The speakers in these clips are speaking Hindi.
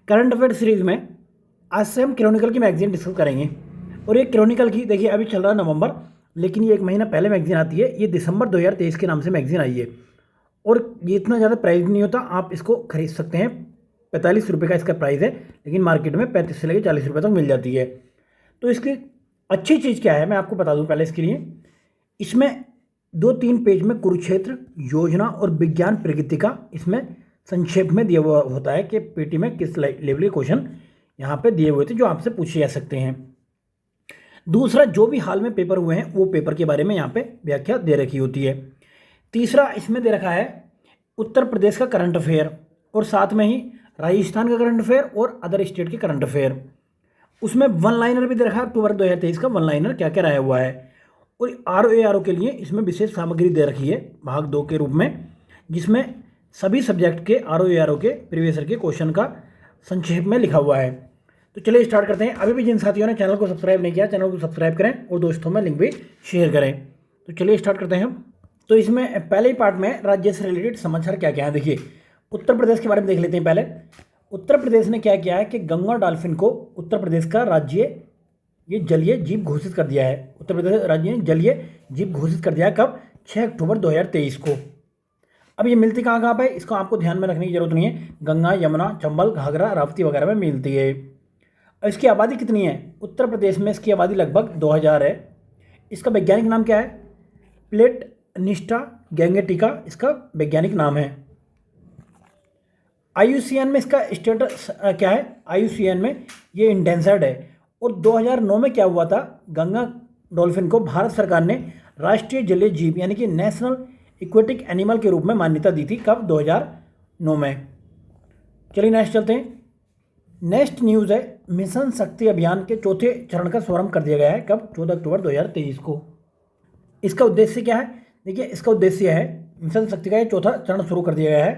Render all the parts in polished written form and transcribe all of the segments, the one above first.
करंट अफेयर सीरीज में आज से हम क्रॉनिकल की मैगजीन डिस्कस करेंगे। और ये क्रॉनिकल की देखिए अभी चल रहा है नवंबर, लेकिन ये एक महीना पहले मैगजीन आती है। ये दिसंबर 2023 के नाम से मैगजीन आई है और ये इतना ज़्यादा प्राइस नहीं होता, आप इसको खरीद सकते हैं। 45 रुपये का इसका प्राइस है, लेकिन मार्केट में 35 से लेकर 40 रुपये तक मिल जाती है। तो इसकी अच्छी चीज़ क्या है मैं आपको बता दूं पहले इसके लिए। इसमें 2-3 पेज में कुरुक्षेत्र, योजना और विज्ञान प्रगति का इसमें संक्षेप में दिया हुआ होता है कि पीटी में किस लेवल के क्वेश्चन यहाँ पे दिए हुए थे जो आपसे पूछे जा सकते हैं। दूसरा, जो भी हाल में पेपर हुए हैं वो पेपर के बारे में यहाँ पे व्याख्या दे रखी होती है। तीसरा, इसमें दे रखा है उत्तर प्रदेश का करंट अफेयर और साथ में ही राजस्थान का करंट अफेयर और अदर स्टेट के करंट अफेयर। उसमें वन लाइनर भी दे रखा है, अक्टूबर 2023 का वन लाइनर क्या क्या रहा हुआ है। और ROA के लिए इसमें विशेष सामग्री दे रखी है भाग 2 के रूप में, जिसमें सभी सब्जेक्ट के ROA के प्रीवियस ईयर के क्वेश्चन का संक्षेप में लिखा हुआ है। तो चलिए स्टार्ट करते हैं। अभी भी जिन साथियों ने चैनल को सब्सक्राइब नहीं किया, चैनल को सब्सक्राइब करें और दोस्तों में लिंक भी शेयर करें। तो चलिए स्टार्ट करते हैं हम। तो इसमें पहले ही पार्ट में राज्य से रिलेटेड समाचार क्या क्या है देखिए। उत्तर प्रदेश के बारे में देख लेते हैं पहले। उत्तर प्रदेश ने क्या किया है कि गंगा डॉल्फिन को उत्तर प्रदेश का राज्य ये जलीय जीव घोषित कर दिया है। उत्तर प्रदेश राज्य ने जलीय जीव घोषित कर दिया है। कब? 6 अक्टूबर 2023 को। अब ये मिलती कहाँ कहाँ पे, इसको आपको ध्यान में रखने की जरूरत नहीं है। गंगा, यमुना, चंबल, घाघरा, राप्ती वगैरह में मिलती है। और इसकी आबादी कितनी है? उत्तर प्रदेश में इसकी आबादी लगभग 2000 है। इसका वैज्ञानिक नाम क्या है? प्लेट निष्ठा गैंगेटिका इसका वैज्ञानिक नाम है। IUCN में इसका स्टेटस क्या है? IUCN में ये इंडेंसर्ड है। और 2009 में क्या हुआ था, गंगा डॉल्फिन को भारत सरकार ने राष्ट्रीय जलीय जीव यानी कि नेशनल इक्वेटिक एनिमल के रूप में मान्यता दी थी। कब? 2009 में। चलिए नेक्स्ट चलते हैं। नेक्स्ट न्यूज़ है मिशन शक्ति अभियान के चौथे चरण का शुभारंभ कर दिया गया है। कब? 14 अक्टूबर 2023 को। इसका उद्देश्य क्या है? देखिए इसका उद्देश्य है मिशन शक्ति का ये चौथा चरण शुरू कर दिया गया है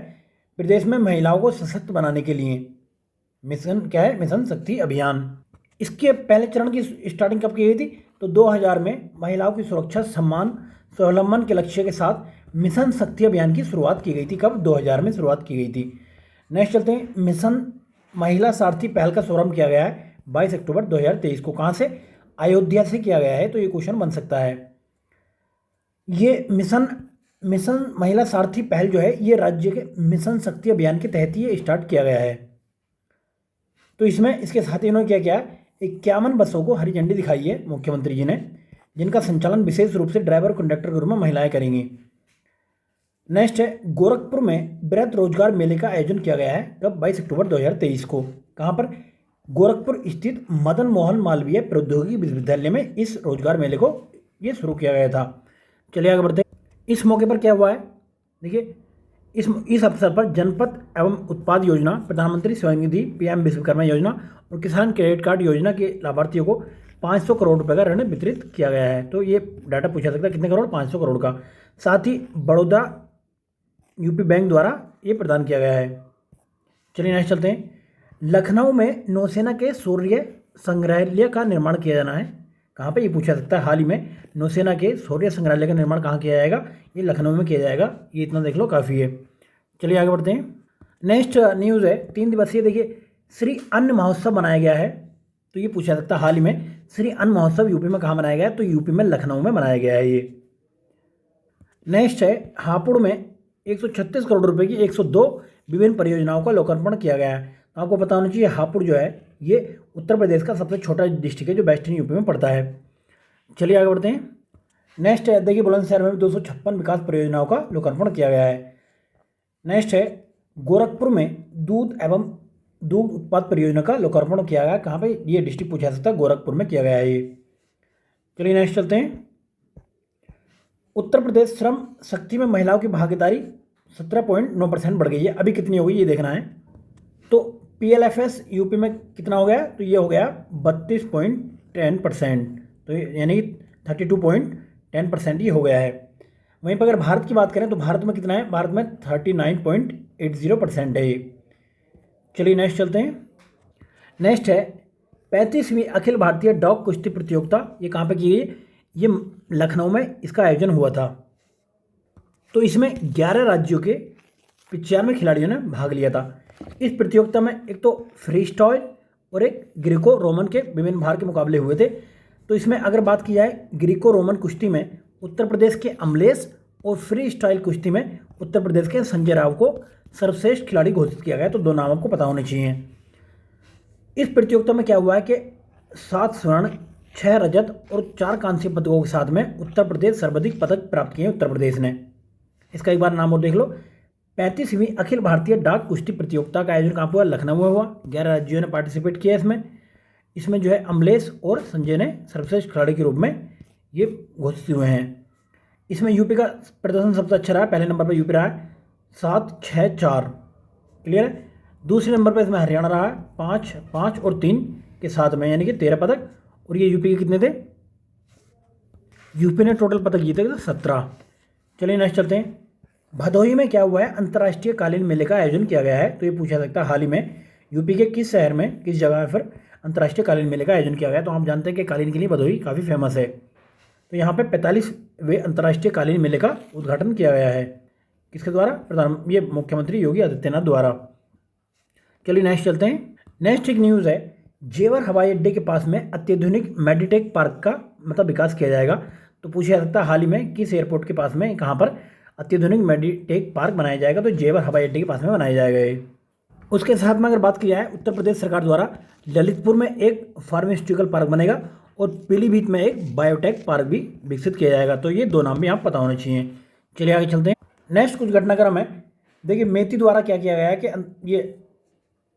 प्रदेश में महिलाओं को सशक्त बनाने के लिए। मिशन क्या है? मिशन शक्ति अभियान। इसके पहले चरण की स्टार्टिंग कब की गई थी? तो 2000 में महिलाओं की सुरक्षा, सम्मान, स्वावलंबन के लक्ष्य के साथ मिशन शक्ति अभियान की शुरुआत की गई थी। कब? 2000 में शुरुआत की गई थी। नेक्स्ट चलते हैं। मिशन महिला सारथी पहल का शुभारंभ किया गया है 22 अक्टूबर 2023 को। कहाँ से? अयोध्या से किया गया है। तो ये क्वेश्चन बन सकता है। ये मिशन महिला सारथी पहल जो है ये राज्य के मिशन शक्ति अभियान के तहत ही स्टार्ट किया गया है। तो इसमें इसके साथ ही इन्होंने क्या किया, 51 बसों को हरी झंडी दिखाई है मुख्यमंत्री जी ने, जिनका संचालन विशेष रूप से ड्राइवर और कंडक्टर के रूप में महिलाएं करेंगी। नेक्स्ट है गोरखपुर में वृहद रोजगार मेले का आयोजन किया गया है। कब? 22 अक्टूबर 2023 को। कहाँ पर? गोरखपुर स्थित मदन मोहन मालवीय प्रौद्योगिकी विश्वविद्यालय में इस रोजगार मेले को ये शुरू किया गया था। चलिए आगे बढ़ते हैं। इस मौके पर क्या हुआ है देखिए। इस अवसर पर जनपद एवं उत्पाद योजना, प्रधानमंत्री स्वयं निधि, PM विश्वकर्मा योजना और किसान क्रेडिट कार्ड योजना के लाभार्थियों को 500 करोड़ रुपए का ऋण वितरित किया गया है। तो ये डाटा पूछा सकता है, कितने करोड़? 500 करोड़ का। साथ ही बड़ौदा UP बैंक द्वारा ये प्रदान किया गया है। चलिए नेक्स्ट चलते हैं। लखनऊ में नौसेना के शौर्य संग्रहालय का निर्माण किया जाना है। कहाँ पे? ये पूछा सकता है। हाल ही में नौसेना के शौर्य संग्रहालय का निर्माण कहाँ किया जाएगा? ये लखनऊ में किया जाएगा। ये इतना देख लो काफ़ी है। चलिए आगे बढ़ते हैं। नेक्स्ट न्यूज़ है 3 दिवसीय देखिए श्री अन्न महोत्सव बनाया गया है। तो ये पूछा सकता है हाल ही में श्री अन्न महोत्सव यूपी में कहाँ बनाया गया है? तो यूपी में लखनऊ में बनाया गया है ये। नेक्स्ट है हापुड़ में 136 करोड़ रुपए की 102 विभिन्न परियोजनाओं का लोकार्पण किया गया है। तो आपको पता होना चाहिए हापुड़ जो है ये उत्तर प्रदेश का सबसे छोटा डिस्ट्रिक्ट है जो वेस्टर्न यूपी में पड़ता है। चलिए आगे बढ़ते हैं। नेक्स्ट है देखिए बुलंदशहर में भी 256 विकास परियोजनाओं का लोकार्पण किया गया है। नेक्स्ट है गोरखपुर में दूध एवं दूध उत्पाद परियोजना का लोकार्पण किया गया। कहाँ पे? ये डिस्ट्रिक्ट पूछा सकता है, गोरखपुर में किया गया है ये। चलिए नेक्स्ट चलते हैं। उत्तर प्रदेश श्रम शक्ति में महिलाओं की भागीदारी 17.9% बढ़ गई है। अभी कितनी हो गई ये देखना है। तो PLFS यूपी में कितना हो गया? तो ये हो गया 32.10%। तो यानी 32.10% ये हो गया है। वहीं पर अगर भारत की बात करें तो भारत में कितना है? भारत में 39.80% है ये। चलिए नेक्स्ट चलते हैं। नेक्स्ट है 35वीं अखिल भारतीय डॉग कुश्ती प्रतियोगिता। ये कहाँ पे की गई? ये लखनऊ में इसका आयोजन हुआ था। तो इसमें 11 राज्यों के 95 खिलाड़ियों ने भाग लिया था। इस प्रतियोगिता में एक तो फ्री स्टाइल और एक ग्रीको रोमन के विभिन्न भार के मुकाबले हुए थे। तो इसमें अगर बात की जाए ग्रीको रोमन कुश्ती में उत्तर प्रदेश के अमलेश और फ्री स्टाइल कुश्ती में उत्तर प्रदेश के संजय राव को सर्वश्रेष्ठ खिलाड़ी घोषित किया गया। तो दो नाम आपको पता होने चाहिए। इस प्रतियोगिता में क्या हुआ है कि 7 स्वर्ण, 6 रजत और 4 कांस्य पदकों के साथ में उत्तर प्रदेश सर्वाधिक पदक प्राप्त किए उत्तर प्रदेश ने। इसका एक बार नाम और देख लो। 35वीं अखिल भारतीय डाक कुश्ती प्रतियोगिता का आयोजन कहाँ पर हुआ? लखनऊ में हुआ। 11 राज्यों ने पार्टिसिपेट किया इसमें जो है अमलेश और संजय ने सर्वश्रेष्ठ खिलाड़ी के रूप में ये घोषित हुए हैं। इसमें यूपी का प्रदर्शन सबसे अच्छा रहा। पहले नंबर पर यूपी रहा है 7, 6, 4। क्लियर है। दूसरे नंबर पर इसमें हरियाणा रहा है 5, 5 और 3 के साथ में, यानी कि 13 पदक। और ये यूपी के कितने थे? यूपी ने टोटल पदक जीते थे 17। चलिए नेक्स्ट चलते हैं। भदोही में क्या हुआ है? अंतर्राष्ट्रीय कालीन मेले का आयोजन किया गया है। तो ये पूछा सकता है हाल ही में यूपी के किस शहर में, किस जगह पर अंतर्राष्ट्रीय कालीन मेले का आयोजन किया गया है? तो हम जानते हैं कि कालीन के लिए भदोही काफ़ी फेमस है। तो यहाँ पे 45वें अंतर्राष्ट्रीय कालीन मेले का उद्घाटन किया गया है। किसके द्वारा? ये मुख्यमंत्री योगी आदित्यनाथ द्वारा। चलिए नेक्स्ट चलते हैं। नेक्स्ट एक न्यूज़ है, जेवर हवाई अड्डे के पास में अत्याधुनिक मेडिटेक पार्क का विकास किया जाएगा। तो पूछा जा सकता है हाल ही में किस एयरपोर्ट के पास में, कहाँ पर अत्याधुनिक मेडिटेक पार्क बनाया जाएगा? तो जेवर हवाई अड्डे के पास में बनाया जाएगा ये। उसके साथ में अगर बात की जाए, उत्तर प्रदेश सरकार द्वारा ललितपुर में एक फार्मास्यूटिकल पार्क बनेगा और पीलीभीत में एक बायोटेक पार्क भी विकसित किया जाएगा। तो ये दो नाम भी आप पता होने चाहिए। चलिए आगे चलते हैं। नेक्स्ट कुछ घटनाक्रम है। देखिए मेथी द्वारा क्या किया गया है कि ये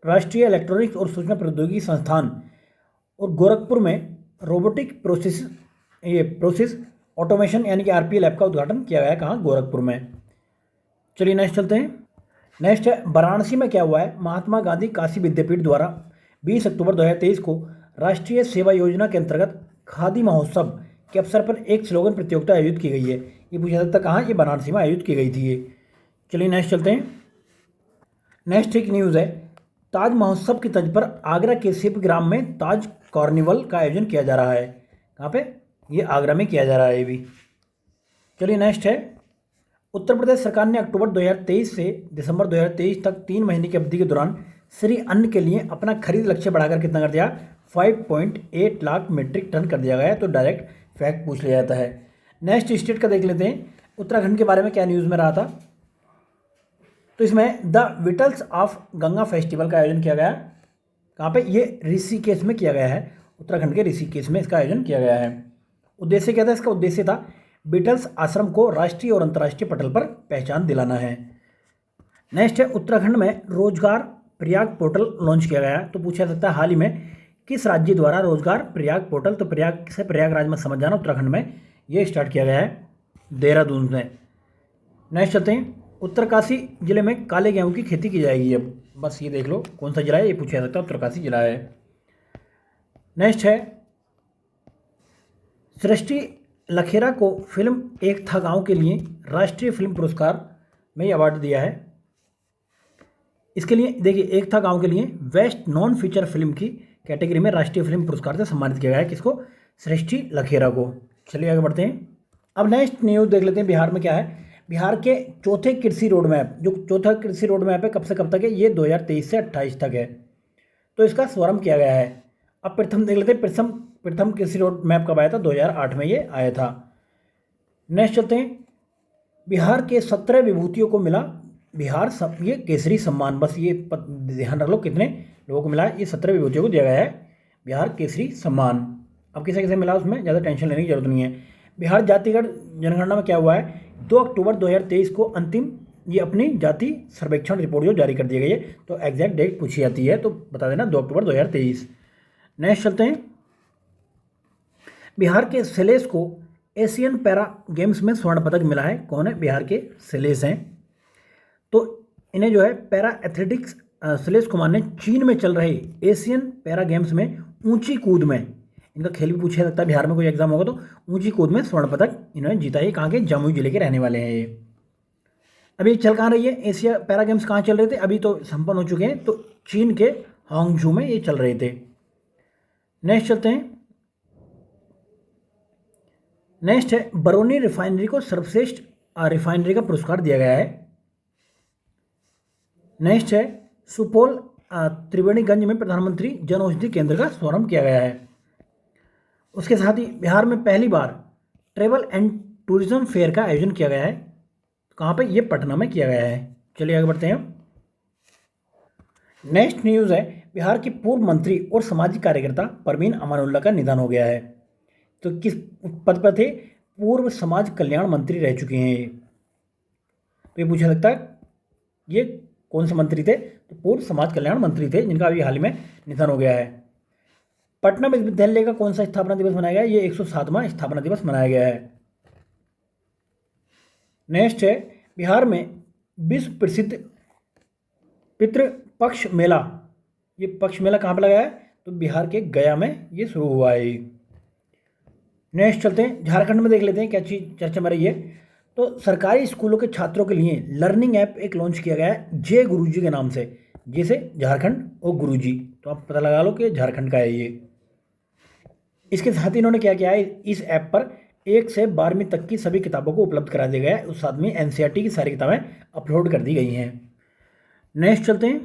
राष्ट्रीय इलेक्ट्रॉनिक्स और सूचना प्रौद्योगिकी संस्थान और गोरखपुर में रोबोटिक प्रोसेस ऑटोमेशन यानी कि आरपीएल लैब का उद्घाटन किया गया है। कहाँ? गोरखपुर में। चलिए नेक्स्ट चलते हैं। नेक्स्ट है वाराणसी में क्या हुआ है? महात्मा गांधी काशी विद्यापीठ द्वारा 20 अक्टूबर 2023 को राष्ट्रीय सेवा योजना के अंतर्गत खादी महोत्सव के अवसर पर एक स्लोगन प्रतियोगिता आयोजित की गई है। ये पूछा सकता कहाँ? ये वाराणसी में आयोजित की गई थी ये। चलिए नेक्स्ट चलते हैं। नेक्स्ट एक न्यूज़ है, ताज महोत्सव की तर्ज पर आगरा के शिल्पग्राम में ताज कार्निवल का आयोजन किया जा रहा है। कहाँ पे? ये आगरा में किया जा रहा है ये भी। चलिए नेक्स्ट है, उत्तर प्रदेश सरकार ने अक्टूबर 2023 से दिसंबर 2023 तक 3 महीने की अवधि के दौरान श्री अन्न के लिए अपना खरीद लक्ष्य बढ़ाकर कितना कर दिया? 5.8 लाख मीट्रिक टन कर दिया गया है। तो डायरेक्ट फैक्ट पूछ लिया जाता है। नेक्स्ट स्टेट का देख लेते हैं। उत्तराखंड के बारे में क्या न्यूज़ में रहा था? तो इसमें द विटल्स ऑफ गंगा फेस्टिवल का आयोजन किया गया। कहाँ पे? ये ऋषिकेश में किया गया है। उत्तराखंड के ऋषिकेश में इसका आयोजन किया गया है। उद्देश्य क्या था? इसका उद्देश्य था बीटल्स आश्रम को राष्ट्रीय और अंतर्राष्ट्रीय पटल पर पहचान दिलाना है। नेक्स्ट है, उत्तराखंड में रोजगार प्रयाग पोर्टल लॉन्च किया गया। तो पूछा सकता है हाल ही में किस राज्य द्वारा रोजगार प्रयाग पोर्टल, तो प्रयाग से प्रयागराज में समझ जाना, उत्तराखंड में ये स्टार्ट किया गया है, देहरादून में। नेक्स्ट चलते हैं। उत्तरकाशी जिले में काले गेहूं की खेती की जाएगी। अब बस ये देख लो कौन सा जिला है, ये पूछा जा सकता है, उत्तरकाशी जिला है। नेक्स्ट है, सृष्टि लखेरा को फिल्म एक था गांव के लिए राष्ट्रीय फिल्म पुरस्कार में अवार्ड दिया है। इसके लिए देखिए एक था गांव के लिए बेस्ट नॉन फीचर फिल्म की कैटेगरी में राष्ट्रीय फिल्म पुरस्कार से सम्मानित किया गया है। किसको? सृष्टि लखेरा को। चलिए आगे बढ़ते हैं। अब नेक्स्ट न्यूज़ देख लेते हैं। बिहार में क्या है? बिहार के चौथे कृषि रोड मैप, जो चौथा कृषि रोड मैप है, कब से कब तक है? ये 2023 से 28 तक है। तो इसका शुभारंभ किया गया है। अब प्रथम देख लेते हैं, प्रथम कृषि रोड मैप कब आया था? 2008 में ये आया था। नेक्स्ट चलते हैं। बिहार के 17 विभूतियों को मिला ये केसरी सम्मान। बस ये ध्यान रख लो कितने लोगों को मिला है। ये 17 विभूतियों को दिया गया है बिहार केसरी सम्मान। अब किसे किसे मिला उसमें ज़्यादा टेंशन लेने की जरूरत नहीं है। बिहार जातिगत जनगणना में क्या हुआ है? 2 अक्टूबर 2023 को अंतिम ये अपनी जाति सर्वेक्षण रिपोर्ट जो जारी कर दी गई है। तो एग्जैक्ट डेट पूछी जाती है, तो बता देना 2 अक्टूबर 2023। नेक्स्ट चलते हैं। बिहार के शैलेश को एशियन पैरा गेम्स में स्वर्ण पदक मिला है। कौन है? बिहार के शैलेश हैं। तो इन्हें जो है पैरा एथलेटिक्स शैलेश कुमार ने चीन में चल रहे एशियन पैरा गेम्स में ऊंची कूद में, इनका खेल भी पूछा सकता है, बिहार में कोई एग्जाम होगा तो ऊंची कूद में स्वर्ण पदक इन्होंने जीता है। कहाँ के? जमुई जिले के रहने वाले हैं ये। अभी चल कहाँ रही है? एशिया पैरा गेम्स कहाँ चल रहे थे? अभी तो संपन्न हो चुके हैं। तो चीन के हांगझू में ये चल रहे थे। नेक्स्ट चलते हैं। नेक्स्ट है, बरौनी रिफाइनरी को सर्वश्रेष्ठ रिफाइनरी का पुरस्कार दिया गया है। नेक्स्ट है, सुपौल त्रिवेणीगंज में प्रधानमंत्री जन औषधि केंद्र का शुभारंभ किया गया है। उसके साथ ही बिहार में पहली बार ट्रेवल एंड टूरिज्म फेयर का आयोजन किया गया है। कहाँ पे? ये पटना में किया गया है। चलिए आगे बढ़ते हैं। नेक्स्ट न्यूज़ है, बिहार के पूर्व मंत्री और सामाजिक कार्यकर्ता परवीन अमानुल्लाह का निधन हो गया है। तो किस पद पर थे? पूर्व समाज कल्याण मंत्री रह चुके हैं ये। तो ये पूछा सकता है ये कौन से मंत्री थे? तो पूर्व समाज कल्याण मंत्री थे, जिनका अभी हाल ही में निधन हो गया है। पटना विश्वविद्यालय का कौन सा स्थापना दिवस मनाया गया? ये 107वां स्थापना दिवस मनाया गया है। नेक्स्ट है, बिहार में विश्व प्रसिद्ध पितृपक्ष मेला, ये पक्ष मेला कहाँ पर लगा है? तो बिहार के गया में ये शुरू हुआ है। नेक्स्ट चलते हैं, झारखंड में देख लेते हैं क्या चीज़ चर्चा में रही है। तो सरकारी स्कूलों के छात्रों के लिए लर्निंग ऐप एक लॉन्च किया गया है जय गुरुजी के नाम से, जैसे झारखंड और गुरुजी, तो आप पता लगा लो कि झारखंड का है ये। इसके साथ ही इन्होंने क्या किया है, इस ऐप पर 1 से 12वीं तक की सभी किताबों को उपलब्ध करा दिया गया है। उस साथ में एनसीईआरटी की सारी किताबें अपलोड कर दी गई हैं। नेक्स्ट चलते हैं।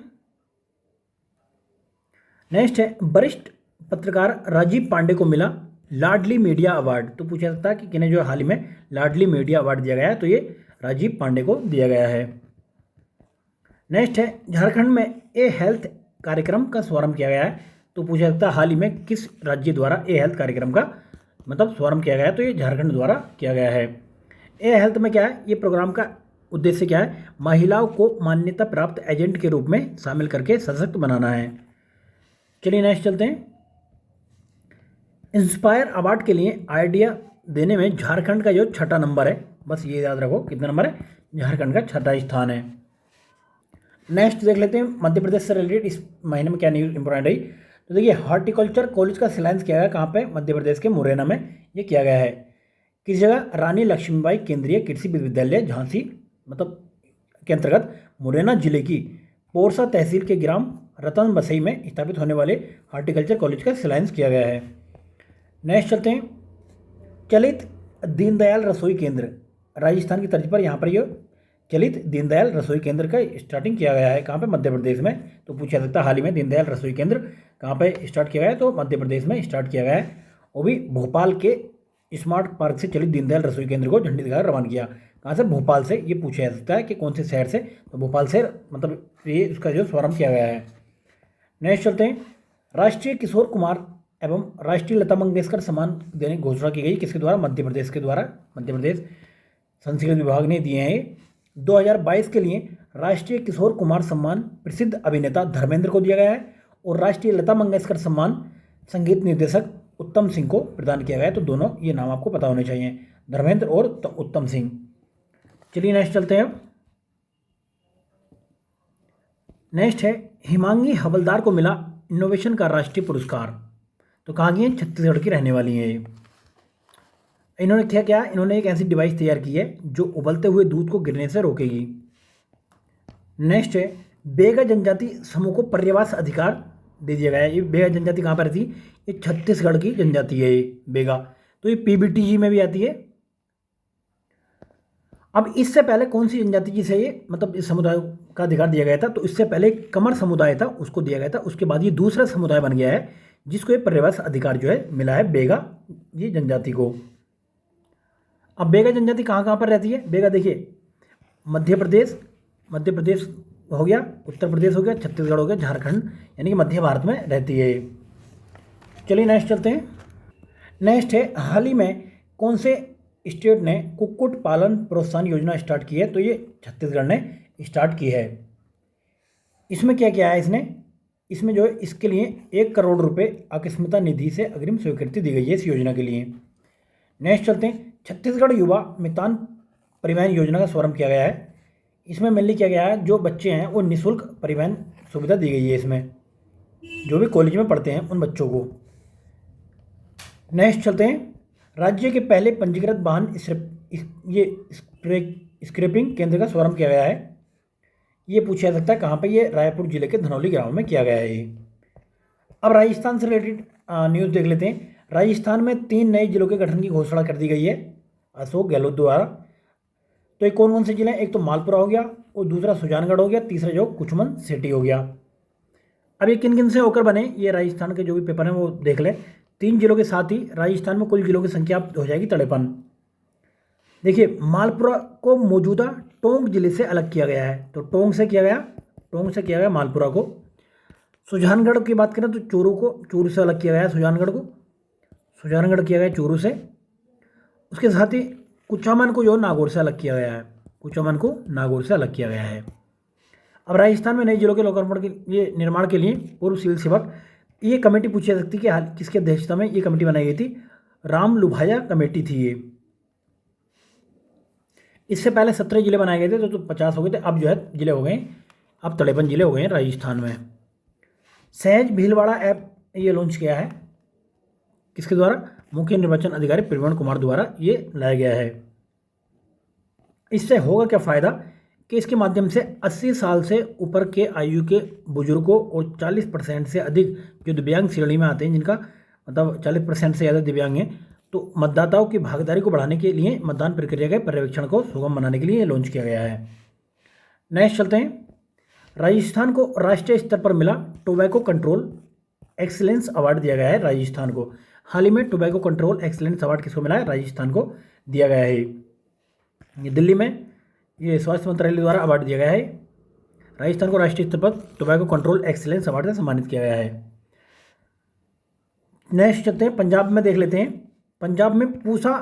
नेक्स्ट है, वरिष्ठ पत्रकार राजीव पांडे को मिला लाडली मीडिया अवार्ड। तो पूछा सकता है कि किन्हें जो हाल ही में लाडली मीडिया अवार्ड दिया गया है, तो ये राजीव पांडे को दिया गया है। नेक्स्ट है, झारखंड में ए हेल्थ कार्यक्रम का शुभारंभ किया गया है। तो पूछा सकता है हाल ही में किस राज्य द्वारा ए हेल्थ कार्यक्रम का मतलब शुभारंभ किया गया है? तो ये झारखंड द्वारा किया गया है। ए हेल्थ में क्या है, ये प्रोग्राम का उद्देश्य क्या है? महिलाओं को मान्यता प्राप्त एजेंट के रूप में शामिल करके सशक्त बनाना है। चलिए नेक्स्ट चलते हैं। इंस्पायर अवार्ड के लिए आइडिया देने में झारखंड का जो 6ठा नंबर है, बस ये याद रखो कितना नंबर है, झारखंड का 6ठा स्थान है। नेक्स्ट देख लेते हैं मध्य प्रदेश से रिलेटेड इस महीने में क्या न्यूज़ इंपॉर्टेंट रही। तो देखिए, हॉर्टिकल्चर कॉलेज का शिलान्यास किया गया, कहाँ पे? मध्य प्रदेश के मुरैना में ये किया गया है। किस जगह? रानी लक्ष्मीबाई केंद्रीय कृषि विश्वविद्यालय झांसी मतलब के अंतर्गत मुरैना जिले की पोरसा तहसील के ग्राम रतन बसई में स्थापित होने वाले हॉर्टिकल्चर कॉलेज का शिलान्यास किया गया है। नेक्स्ट चलते हैं, चलित दीनदयाल रसोई केंद्र, राजस्थान की तर्ज पर यहाँ पर ये चलित दीनदयाल रसोई केंद्र का स्टार्टिंग किया गया है। कहाँ पे? मध्य प्रदेश में। तो पूछा सकता है हाल ही में दीनदयाल रसोई केंद्र कहाँ पे स्टार्ट किया गया है? तो मध्य प्रदेश में स्टार्ट किया गया है। वो भी भोपाल के स्मार्ट पार्क से चलित दीनदयाल रसोई केंद्र को झंडी दिखाकर रवाना किया। कहाँ से? भोपाल से। ये पूछा जा सकता है कि कौन से शहर से? तो भोपाल से मतलब ये उसका जो शुभारंभ किया गया है। नेक्स्ट चलते हैं, राष्ट्रीय किशोर कुमार एवं राष्ट्रीय लता मंगेशकर सम्मान देने की घोषणा की गई, किसके द्वारा? मध्य प्रदेश के द्वारा। मध्य प्रदेश संस्कृति विभाग ने दिए हैं। 2022 के लिए राष्ट्रीय किशोर कुमार सम्मान प्रसिद्ध अभिनेता धर्मेंद्र को दिया गया है और राष्ट्रीय लता मंगेशकर सम्मान संगीत निर्देशक उत्तम सिंह को प्रदान किया गया है। तो दोनों ये नाम आपको पता होने चाहिए, धर्मेंद्र और उत्तम सिंह। चलिए नेक्स्ट चलते हैं। नेक्स्ट है, हिमांगी हवलदार को मिला इनोवेशन का राष्ट्रीय पुरस्कार। तो कहाँ की हैं? छत्तीसगढ़ की रहने वाली हैं ये। इन्होंने क्या इन्होंने एक ऐसी डिवाइस तैयार की है जो उबलते हुए दूध को गिरने से रोकेगी। नेक्स्ट है, बेगा जनजाति समूह को पर्यावास अधिकार दे दिया गया है। ये बेगा जनजाति कहाँ पर रहती है? ये छत्तीसगढ़ की जनजाति है ये बेगा। तो ये पीबीटीजी में भी आती है। अब इससे पहले कौन सी जनजाति जिसे ये मतलब इस समुदाय का अधिकार दिया गया था? तो इससे पहले कमर समुदाय था, उसको दिया गया था। उसके बाद ये दूसरा समुदाय बन गया है जिसको ये पर्यावास अधिकार जो है मिला है बेगा ये जनजाति को। अब बेगा जनजाति कहाँ कहाँ पर रहती है? बेगा देखिए, मध्य प्रदेश हो गया, उत्तर प्रदेश हो गया, छत्तीसगढ़ हो गया, झारखंड, यानी कि मध्य भारत में रहती है। चलिए नेक्स्ट चलते हैं। नेक्स्ट है, हाल ही में कौन से स्टेट ने कुक्कुट पालन प्रोत्साहन योजना स्टार्ट की है? तो ये छत्तीसगढ़ ने स्टार्ट की है। इसमें क्या क्या है? इसमें जो है इसके लिए 1 करोड़ रुपए आकस्मिकता निधि से अग्रिम स्वीकृति दी गई है इस योजना के लिए। नेक्स्ट चलते हैं, छत्तीसगढ़ युवा मितान परिवहन योजना का शुभारंभ किया गया है। इसमें मेनली किया गया है जो बच्चे हैं वो निःशुल्क परिवहन सुविधा दी गई है इसमें, जो भी कॉलेज में पढ़ते हैं उन बच्चों को। नेक्स्ट चलते हैं, राज्य के पहले पंजीकृत वाहन स्क्रैपिंग केंद्र का शुभारंभ किया गया है। ये पूछा जा सकता है कहाँ पे? ये रायपुर जिले के धनौली गांव में किया गया है ये। अब राजस्थान से रिलेटेड न्यूज़ देख लेते हैं। राजस्थान में 3 नए जिलों के गठन की घोषणा कर दी गई है अशोक गहलोत द्वारा। तो ये कौन कौन से जिले हैं? एक तो मालपुरा हो गया और दूसरा सुजानगढ़ हो गया, तीसरा जो कुचमन सिटी हो गया। अब ये किन किन से होकर बने, ये राजस्थान के जो भी पेपर हैं वो देख लें। 3 जिलों के साथ ही राजस्थान में कुल जिलों की संख्या हो जाएगी 53। देखिए मालपुरा को मौजूदा टोंक जिले से अलग किया गया है, तो टोंक से किया गया मालपुरा को। सुजानगढ़ की बात करें तो चूरू से अलग किया गया है, सुजानगढ़ किया गया चूरू से। उसके साथ ही कुचामन को जो नागौर से अलग किया गया है। अब राजस्थान में नए जिलों के लोकार्पण के लिए निर्माण के लिए पूर्व सिविल सेवक ये कमेटी पूछी जा सकती है कि हाल किसकी अध्यक्षता में ये कमेटी बनाई गई थी? राम लुभाया कमेटी थी ये। इससे पहले 17 जिले बनाए गए थे तो 50 हो गए थे, अब जो है जिले हो गए, अब 53 जिले हो गए हैं राजस्थान में। सहज भीलवाड़ा ऐप ये लॉन्च किया है, किसके द्वारा? मुख्य निर्वाचन अधिकारी प्रवीण कुमार द्वारा ये लाया गया है। इससे होगा क्या फ़ायदा कि इसके माध्यम से 80 साल से ऊपर के आयु के बुजुर्गों और 40% से अधिक जो दिव्यांग श्रेणी में आते हैं, जिनका मतलब 40% से ज़्यादा दिव्यांग हैं, तो मतदाताओं की भागीदारी को बढ़ाने के लिए मतदान प्रक्रिया के पर्यवेक्षण को सुगम बनाने के लिए ये लॉन्च किया गया है। नेक्स्ट चलते हैं। राजस्थान को राष्ट्रीय स्तर पर मिला टोबैको कंट्रोल एक्सीलेंस अवार्ड दिया गया है राजस्थान को। हाल ही में टोबैको कंट्रोल एक्सीलेंस अवार्ड किसको मिला है? राजस्थान को दिया गया है। ये दिल्ली में ये स्वास्थ्य मंत्रालय द्वारा अवार्ड दिया गया है। राजस्थान को राष्ट्रीय स्तर पर टोबैको कंट्रोल एक्सीलेंस अवार्ड से सम्मानित किया गया है। नेक्स्ट चलते हैं, पंजाब में देख लेते हैं। पंजाब में पूसा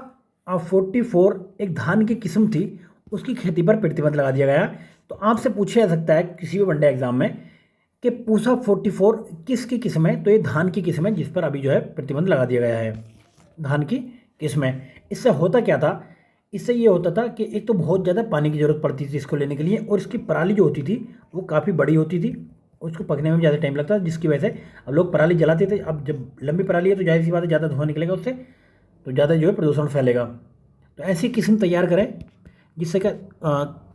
44 एक धान की किस्म थी, उसकी खेती पर प्रतिबंध लगा दिया गया। तो आपसे पूछा जा सकता है किसी भी वनडे एग्जाम में कि पूसा 44 किसकी किस्म है? तो ये धान की किस्म है जिस पर अभी जो है प्रतिबंध लगा दिया गया है, धान की किस्म है। इससे होता क्या था? इससे ये होता था कि एक तो बहुत ज़्यादा पानी की ज़रूरत पड़ती थी इसको लेने के लिए, और इसकी पराली जो होती थी वो काफ़ी बड़ी होती थी, उसको पकने में ज़्यादा टाइम लगता था, जिसकी वजह से अब लोग पराली जलाते थे। अब जब लंबी पराली है तो जाहिर सी बात है ज़्यादा धुआं निकलेगा उससे, तो ज़्यादा जो है प्रदूषण फैलेगा। तो ऐसी किस्म तैयार करें जिससे कि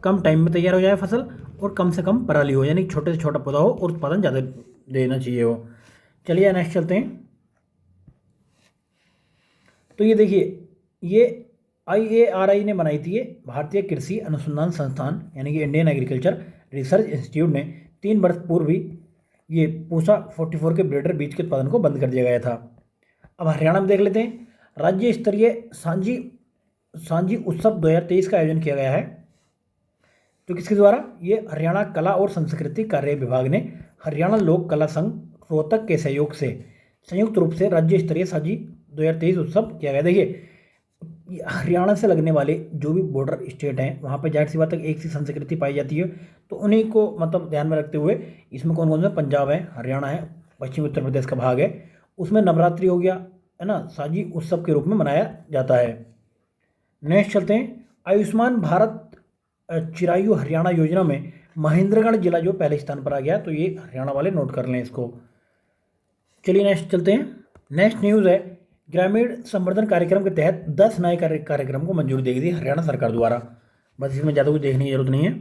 कम टाइम में तैयार हो जाए फसल और कम से कम पराली हो, यानी छोटे से छोटा पौधा हो और उत्पादन ज़्यादा देना चाहिए हो। चलिए नेक्स्ट चलते हैं। तो ये देखिए, ये IARI ने बनाई थी, ये भारतीय कृषि अनुसंधान संस्थान यानी कि इंडियन एग्रीकल्चर रिसर्च इंस्टीट्यूट ने 3 वर्ष पूर्व ही ये पूसा 44 के ब्रीडर बीज के उत्पादन को बंद कर दिया गया था। अब हरियाणा में देख लेते हैं। राज्य स्तरीय सांझी उत्सव 2023 का आयोजन किया गया है। तो किसके द्वारा? ये हरियाणा कला और संस्कृति कार्य विभाग ने हरियाणा लोक कला संघ रोहतक के सहयोग से संयुक्त रूप से राज्य स्तरीय सांझी 2023 उत्सव किया गया। देखिए हरियाणा से लगने वाले जो भी बॉर्डर स्टेट हैं वहाँ पर जाहिर सी बात तक एक सी संस्कृति पाई जाती है, तो उन्हीं को मतलब ध्यान में रखते हुए इसमें कौन कौन से? पंजाब है, हरियाणा है, पश्चिमी उत्तर प्रदेश का भाग है, उसमें नवरात्रि हो गया है ना, सांझी उत्सव के रूप में मनाया जाता है। नेक्स्ट चलते हैं। आयुष्मान भारत चिरायु हरियाणा योजना में महेंद्रगढ़ जिला जो पहले स्थान पर आ गया, तो ये हरियाणा वाले नोट कर लें इसको। चलिए नेक्स्ट चलते हैं। नेक्स्ट न्यूज़ है, ग्रामीण संवर्धन कार्यक्रम के तहत 10 नए कार्यक्रम को मंजूरी दे दी हरियाणा सरकार द्वारा। बस इसमें ज़्यादा कुछ देखने की जरूरत नहीं है।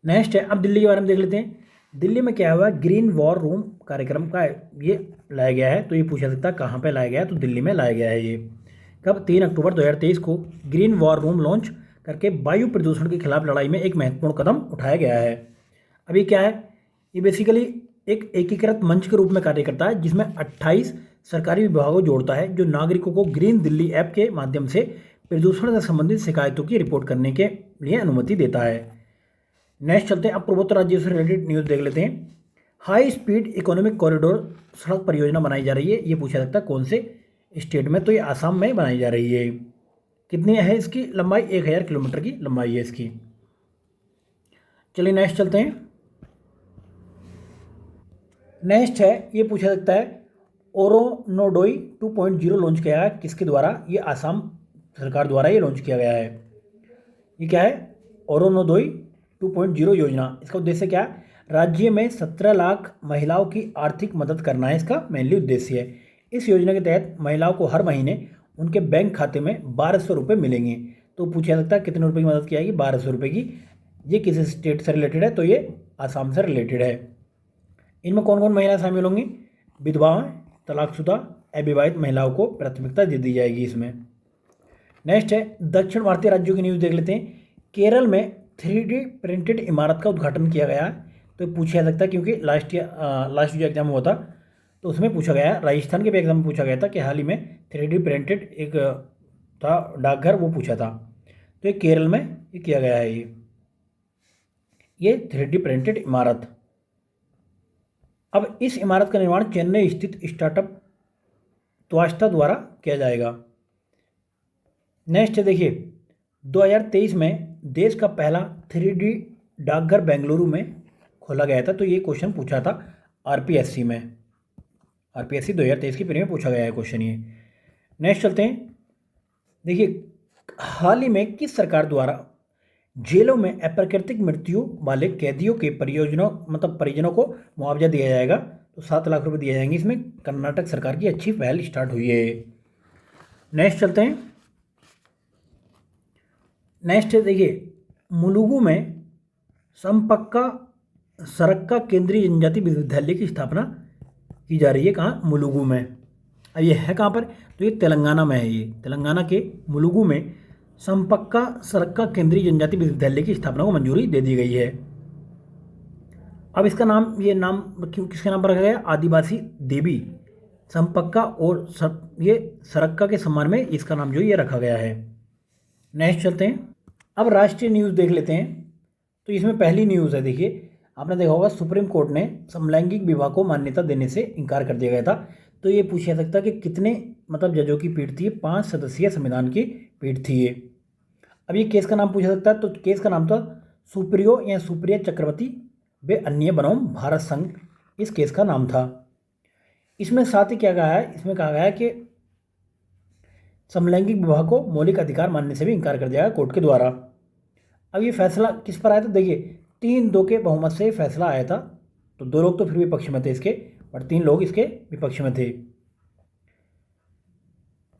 नेक्स्ट है, अब दिल्ली के बारे में देख लेते हैं। दिल्ली में क्या हुआ? ग्रीन वॉर रूम कार्यक्रम का ये लाया गया है। तो ये पूछा सकता है कहाँ पे लाया गया है? तो दिल्ली में लाया गया है ये। कब? 3 अक्टूबर 2023 को ग्रीन वॉर रूम लॉन्च करके वायु प्रदूषण के खिलाफ लड़ाई में एक महत्वपूर्ण कदम उठाया गया है। अभी क्या है? ये बेसिकली एक एकीकृत मंच के रूप में कार्य करता है जिसमें 28 सरकारी विभागों जोड़ता है, जो नागरिकों को ग्रीन दिल्ली ऐप के माध्यम से प्रदूषण से संबंधित शिकायतों की रिपोर्ट करने के लिए अनुमति देता है। नेक्स्ट चलते हैं, अब पूर्वोत्तर राज्यों से रिलेटेड न्यूज़ देख लेते हैं। हाई स्पीड इकोनॉमिक कॉरिडोर सड़क परियोजना बनाई जा रही है। ये पूछा सकता है कौन से स्टेट में? तो ये आसाम में बनाई जा रही है। कितनी है इसकी लंबाई? 1000 किलोमीटर की लंबाई है इसकी। चलिए नेक्स्ट चलते हैं। नेक्स्ट है, ये पूछा सकता है ओरोनोडोई 2.0 लॉन्च किया है किसके द्वारा? ये आसाम सरकार द्वारा ये लॉन्च किया गया है। ये क्या है? ओरोनोडोई 2.0 योजना। इसका उद्देश्य क्या है? राज्य में 17 लाख महिलाओं की आर्थिक मदद करना है इसका मेनली उद्देश्य है। इस योजना के तहत महिलाओं को हर महीने उनके बैंक खाते में 1200 रुपये मिलेंगे। तो पूछा सकता है कितने रुपए की मदद की जाएगी? 1200 रुपये की। ये किस स्टेट से रिलेटेड है? तो ये आसाम से रिलेटेड है। इनमें कौन कौन महिलाएं शामिल होंगी? विधवा, तलाकशुदा, अविवाहित महिलाओं को प्राथमिकता दे दी जाएगी इसमें। नेक्स्ट है दक्षिण भारतीय राज्यों की न्यूज़ देख लेते हैं। केरल में 3D प्रिंटेड इमारत का उद्घाटन किया गया है। तो पूछा जा सकता है क्योंकि लास्ट जो एग्जाम हुआ था तो उसमें पूछा गया है, राजस्थान के भी एग्जाम में पूछा गया था कि हाल ही में 3D प्रिंटेड एक था डाकघर, वो पूछा था। तो ये केरल में ये किया गया है। ये 3D प्रिंटेड इमारत। अब इस इमारत का निर्माण चेन्नई स्थित स्टार्टअप त्वास्टा द्वारा किया जाएगा। नेक्स्ट देखिए 2023 में देश का पहला 3D डाकघर बेंगलुरु में खोला गया था। तो ये क्वेश्चन पूछा था आरपीएससी में, आरपीएससी 2023 की प्री में पूछा गया है क्वेश्चन ये। नेक्स्ट चलते हैं, देखिए हाल ही में किस सरकार द्वारा जेलों में अप्राकृतिक मृत्यु वाले कैदियों के परिजनों को मुआवजा दिया जाएगा। तो 7 लाख रुपए दिए जाएंगे। इसमें कर्नाटक सरकार की अच्छी पहल स्टार्ट हुई है। नेक्स्ट चलते हैं, नेक्स्ट देखिए मुलुगु में संपक्का सरक्का केंद्रीय जनजाति विश्वविद्यालय की स्थापना की जा रही है। कहाँ? मुलुगु में। अब ये है कहाँ पर? तो ये तेलंगाना में है। ये तेलंगाना के मुलुगु में संपक्का सरक्का केंद्रीय जनजाति विश्वविद्यालय की स्थापना को मंजूरी दे दी गई है। अब इसका नाम, ये नाम किसके नाम पर रखा गया? आदिवासी देवी संपक्का और ये सरक्का के सम्मान में इसका नाम जो ये रखा गया है। नेक्स्ट चलते हैं, अब राष्ट्रीय न्यूज़ देख लेते हैं। तो इसमें पहली न्यूज़ है, देखिए आपने देखा होगा सुप्रीम कोर्ट ने समलैंगिक विवाह को मान्यता देने से इनकार कर दिया गया था। तो ये पूछा जा सकता है कि कितने जजों की पीठ थी? 5 सदस्यीय संविधान की पीठ थी ये। अब ये केस का नाम पूछा सकता है। तो केस का नाम था सुप्रियो या सुप्रिया चक्रवर्ती वे अन्य बनाम भारत संघ, इस केस का नाम था। इसमें साथ ही क्या कहा है? इसमें कहा गया है कि समलैंगिक विवाह को मौलिक अधिकार मानने से भी इनकार कर दिया गया कोर्ट के द्वारा। अब ये फैसला किस पर आया था? देखिए 3-2 के बहुमत से फैसला आया था। तो 2 लोग तो फिर विपक्ष में थे इसके, और 3 लोग इसके विपक्ष में थे।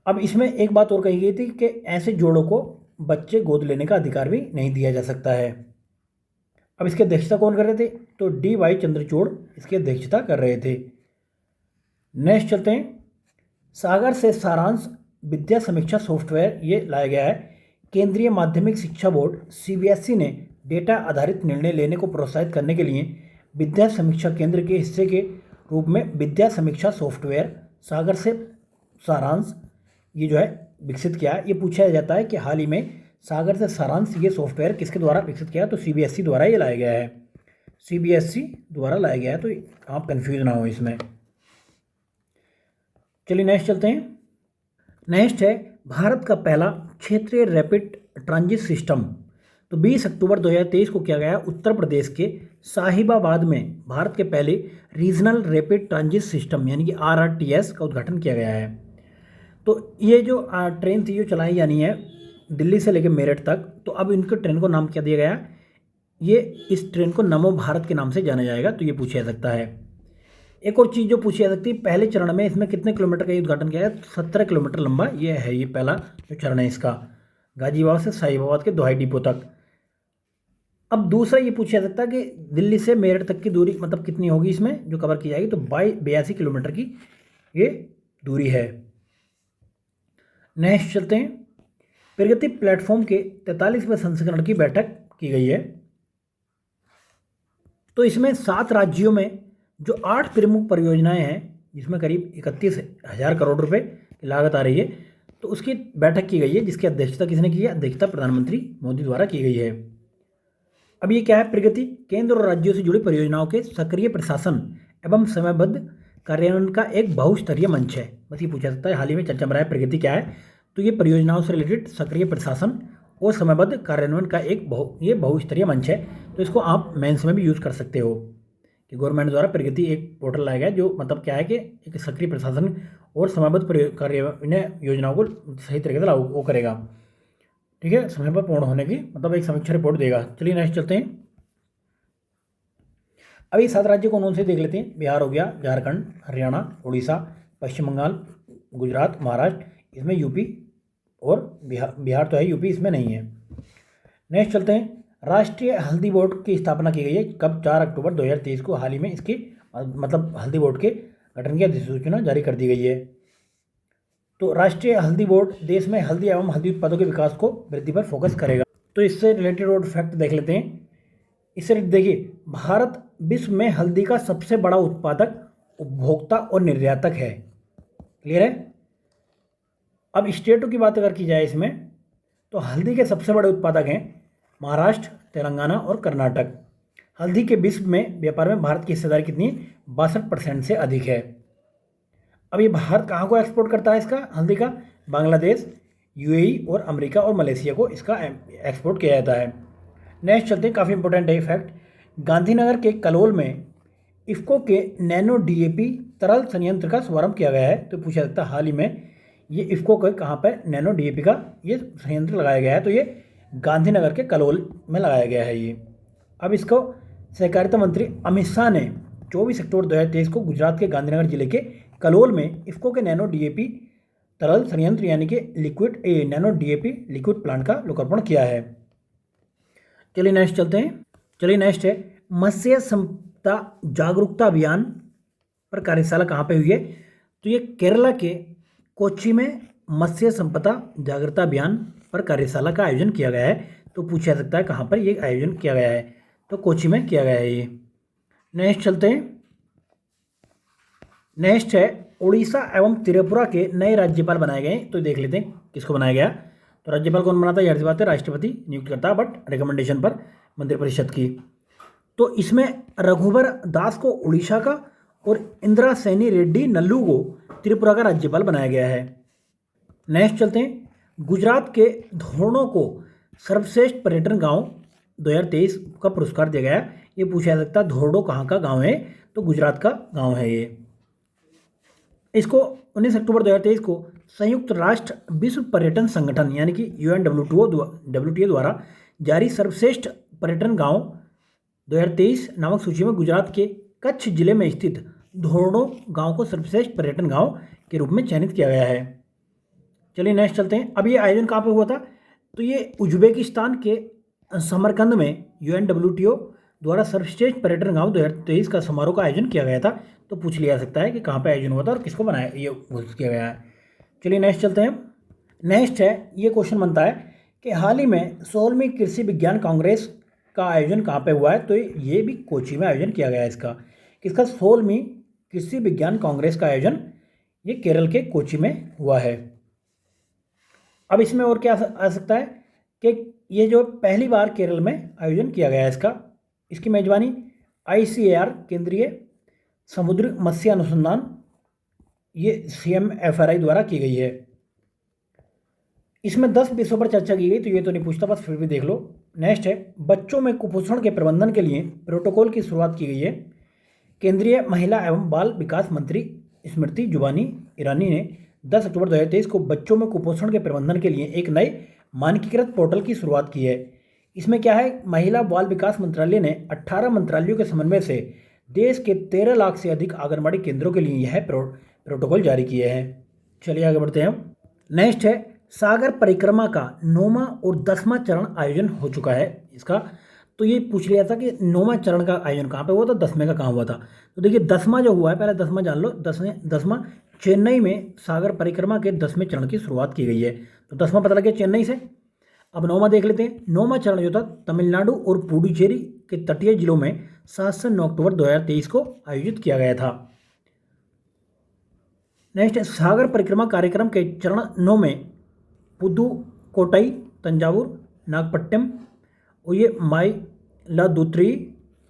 अब इसमें एक बात और कही गई थी कि ऐसे जोड़ों को बच्चे गोद लेने का अधिकार भी नहीं दिया जा सकता है। अब इसकी अध्यक्षता कौन कर रहे थे? तो DY चंद्रचूड़ इसकी अध्यक्षता कर रहे थे। नेक्स्ट चलते हैं, सागर से सारांश विद्या समीक्षा सॉफ्टवेयर ये लाया गया है। केंद्रीय माध्यमिक शिक्षा बोर्ड CBSE ने डेटा आधारित निर्णय लेने को प्रोत्साहित करने के लिए विद्या समीक्षा केंद्र के हिस्से के रूप में विद्या समीक्षा सॉफ्टवेयर सागर से सारांश ये जो है विकसित किया है। ये पूछा जाता है कि हाल ही में सागर से सारांश ये सॉफ्टवेयर किसके द्वारा विकसित किया? तो CBSE द्वारा ये लाया गया है। CBSE द्वारा लाया गया है, तो आप कंफ्यूज ना हो इसमें। चलिए नेक्स्ट चलते हैं। नेक्स्ट है भारत का पहला क्षेत्रीय रैपिड ट्रांजिट सिस्टम। तो 20 अक्टूबर 2023 को किया गया उत्तर प्रदेश के साहिबाबाद में भारत के पहले रीजनल रैपिड ट्रांजिट सिस्टम यानी कि RRTS का उद्घाटन किया गया है। तो ये जो ट्रेन थी जो चलाई जानी है दिल्ली से लेकर मेरठ तक, तो अब इनके ट्रेन को नाम क्या दिया गया? ये इस ट्रेन को नमो भारत के नाम से जाना जाएगा। तो ये पूछा जा सकता है। एक और चीज़ जो पूछी जा सकती है, पहले चरण में इसमें कितने किलोमीटर का ये उद्घाटन किया है? 17 किलोमीटर लंबा ये है। ये पहला जो चरण है इसका, गाजियाबाद से साहिबाबाद के दोहाई डिपो तक। अब दूसरा ये पूछा जा सकता है कि दिल्ली से मेरठ तक की दूरी कितनी होगी इसमें जो कवर की जाएगी? तो 82 किलोमीटर की ये दूरी है। नेक्स्ट चलते हैं, प्रगति प्लेटफॉर्म के 43वें संस्करण की बैठक की गई है। तो इसमें 7 राज्यों में जो 8 प्रमुख परियोजनाएं हैं जिसमें करीब 31,000 करोड़ रुपए की लागत आ रही है, तो उसकी बैठक की गई है जिसकी अध्यक्षता किसने की है? अध्यक्षता प्रधानमंत्री मोदी द्वारा की गई है। अब ये क्या है? प्रगति केंद्र और राज्यों से जुड़ी परियोजनाओं के सक्रिय प्रशासन एवं समयबद्ध कार्यान्वयन का एक बहुस्तरीय मंच है। बस ये पूछा सकता है हाल ही में चर्चा में रहा है प्रगति क्या है? तो ये परियोजनाओं से रिलेटेड सक्रिय प्रशासन और समयबद्ध कार्यान्वयन का एक बहुस्तरीय मंच है। तो इसको आप मेंस में भी यूज़ कर सकते हो कि गवर्नमेंट द्वारा प्रगति एक पोर्टल लाया गया जो क्या है कि एक सक्रिय प्रशासन और समयबद्ध कार्यान्वयन योजनाओं को सही तरीके से लागू करेगा। ठीक है, समय पर पूर्ण होने की एक समीक्षा रिपोर्ट देगा। चलिए नेक्स्ट चलते हैं। अभी 7 राज्यों को उन्होंने से देख लेते हैं। बिहार हो गया, झारखंड, हरियाणा, उड़ीसा, पश्चिम बंगाल, गुजरात, महाराष्ट्र, इसमें यूपी और बिहार तो है, यूपी इसमें नहीं है। नेक्स्ट चलते हैं, राष्ट्रीय हल्दी बोर्ड की स्थापना की गई है कब? 4 अक्टूबर 2023 को हाल ही में इसकी हल्दी बोर्ड के गठन की अधिसूचना जारी कर दी गई है। तो राष्ट्रीय हल्दी बोर्ड देश में हल्दी एवं हल्दी उत्पादों के विकास को वृद्धि पर फोकस करेगा। तो इससे रिलेटेड और फैक्ट देख लेते हैं। इससे देखिए, भारत विश्व में हल्दी का सबसे बड़ा उत्पादक, उपभोक्ता और निर्यातक है। क्लियर है। अब स्टेटों की बात अगर की जाए इसमें, तो हल्दी के सबसे बड़े उत्पादक हैं महाराष्ट्र, तेलंगाना और कर्नाटक। हल्दी के विश्व में व्यापार में भारत की हिस्सेदारी कितनी है? 62% से अधिक है। अब ये भारत कहाँ को एक्सपोर्ट करता है इसका हल्दी का? बांग्लादेश, यूएई और अमेरिका और मलेशिया को इसका एक्सपोर्ट किया जाता है। नेक्स्ट चलते हैं, काफ़ी इंपॉर्टेंट है फैक्ट। गांधीनगर के कलोल में इफ्को के नैनो डीएपी तरल संयंत्र का शुभारंभ किया गया है। तो पूछा जाता है हाल ही में ये इफ्को के कहाँ पर नैनो डीएपी का ये संयंत्र लगाया गया है? तो ये गांधीनगर के कलोल में लगाया गया है ये। अब इसको सहकारिता मंत्री अमित शाह ने 24 अक्टूबर 2023 को गुजरात के गांधीनगर जिले के कलोल में इफ्को के नैनो डीएपी तरल संयंत्र यानी कि liquid nano DAP liquid plant का लोकार्पण किया है। चलिए नेक्स्ट चलते हैं। चलिए नेक्स्ट है, मत्स्य संपदा जागरूकता अभियान पर कार्यशाला कहाँ पे हुई है? तो ये केरला के कोच्चि में मत्स्य संपदा जागरूकता अभियान पर कार्यशाला का आयोजन किया गया है। तो पूछा जा सकता है कहाँ पर ये आयोजन किया गया है? तो कोच्चि में किया गया है ये। नेक्स्ट चलते हैं। नेक्स्ट है, उड़ीसा एवं त्रिपुरा के नए राज्यपाल बनाए गए। तो देख लेते हैं किसको बनाया गया। तो राज्यपाल कौन बनाता है? यह बात है, राष्ट्रपति नियुक्त करता है, बट रिकमेंडेशन पर मंत्रिपरिषद की। तो इसमें रघुवर दास को उड़ीसा का और इंदिरा सैनी रेड्डी नल्लू को त्रिपुरा का राज्यपाल बनाया गया है। नेक्स्ट चलते हैं, गुजरात के धोरणों को सर्वश्रेष्ठ पर्यटन गांव 2023 का पुरस्कार दिया गया है। ये पूछा जा सकता है धोरणों कहाँ का गांव है? तो गुजरात का गांव है ये। इसको 19 अक्टूबर 2023 को संयुक्त राष्ट्र विश्व पर्यटन संगठन यानी कि UNWTO द्वारा जारी सर्वश्रेष्ठ पर्यटन गांव 2023 नामक सूची में गुजरात के कच्छ जिले में स्थित धोरणों गांव को सर्वश्रेष्ठ पर्यटन गांव के रूप में चयनित किया गया है। चलिए नेक्स्ट चलते हैं। अब ये आयोजन कहाँ पे हुआ था? तो ये उज्बेकिस्तान के समरकंद में UNWTO द्वारा सर्वश्रेष्ठ पर्यटन गांव 2023 का समारोह का आयोजन किया गया था। तो पूछ लिया सकता है कि कहाँ पे आयोजन हुआ था और किसको बनाया ये घोषित किया गया है। चलिए नेक्स्ट चलते हैं। नेक्स्ट है, ये क्वेश्चन बनता है कि हाल ही में 16वीं कृषि विज्ञान कांग्रेस का आयोजन कहाँ पे हुआ है? तो ये भी कोच्चि में आयोजन किया गया है इसका। किसका? 16वीं कृषि विज्ञान कांग्रेस का आयोजन ये केरल के कोच्चि में हुआ है। अब इसमें और क्या आ सकता है कि ये जो पहली बार केरल में आयोजन किया गया है इसकी मेजबानी ICAR केंद्रीय समुद्री मत्स्य अनुसंधान ये CMFRI द्वारा की गई है। इसमें 10 विषयों पर चर्चा की गई। तो ये तो नहीं पूछता, बस फिर भी देख लो। नेक्स्ट है, बच्चों में कुपोषण के प्रबंधन के लिए प्रोटोकॉल की शुरुआत की गई है। केंद्रीय महिला एवं बाल विकास मंत्री स्मृति जुबानी ईरानी ने 10 अक्टूबर 2023 को बच्चों में कुपोषण के प्रबंधन के लिए एक नए मानकीकृत पोर्टल की शुरुआत की है। इसमें क्या है, महिला बाल विकास मंत्रालय ने 18 मंत्रालयों के समन्वय से देश के 13 लाख से अधिक आंगनबाड़ी केंद्रों के लिए यह प्रोटोकॉल जारी किए हैं। चलिए आगे बढ़ते हैं हम। नेक्स्ट है, सागर परिक्रमा का 9वां और 10वां चरण आयोजन हो चुका है इसका। तो ये पूछ लिया था कि 9वां चरण का आयोजन कहाँ पे हुआ था, 10वें का कहाँ हुआ था। तो देखिए 10वां जो हुआ है, पहले 10वां जान लो। 10वां चेन्नई में सागर परिक्रमा के 10वें चरण की शुरुआत की गई है। तो 10वां पता लग गया चेन्नई से। अब 9वां देख लेते हैं। 9वां चरण जो था तमिलनाडु और पुडुचेरी के तटीय जिलों में 7 से 9 अक्टूबर 2023 को आयोजित किया गया था। नेक्स्ट है, सागर परिक्रमा कार्यक्रम के चरण 9 में पुदुकोट्टई, तंजावुर, नागपट्टिनम और ये माइलादुथुरई,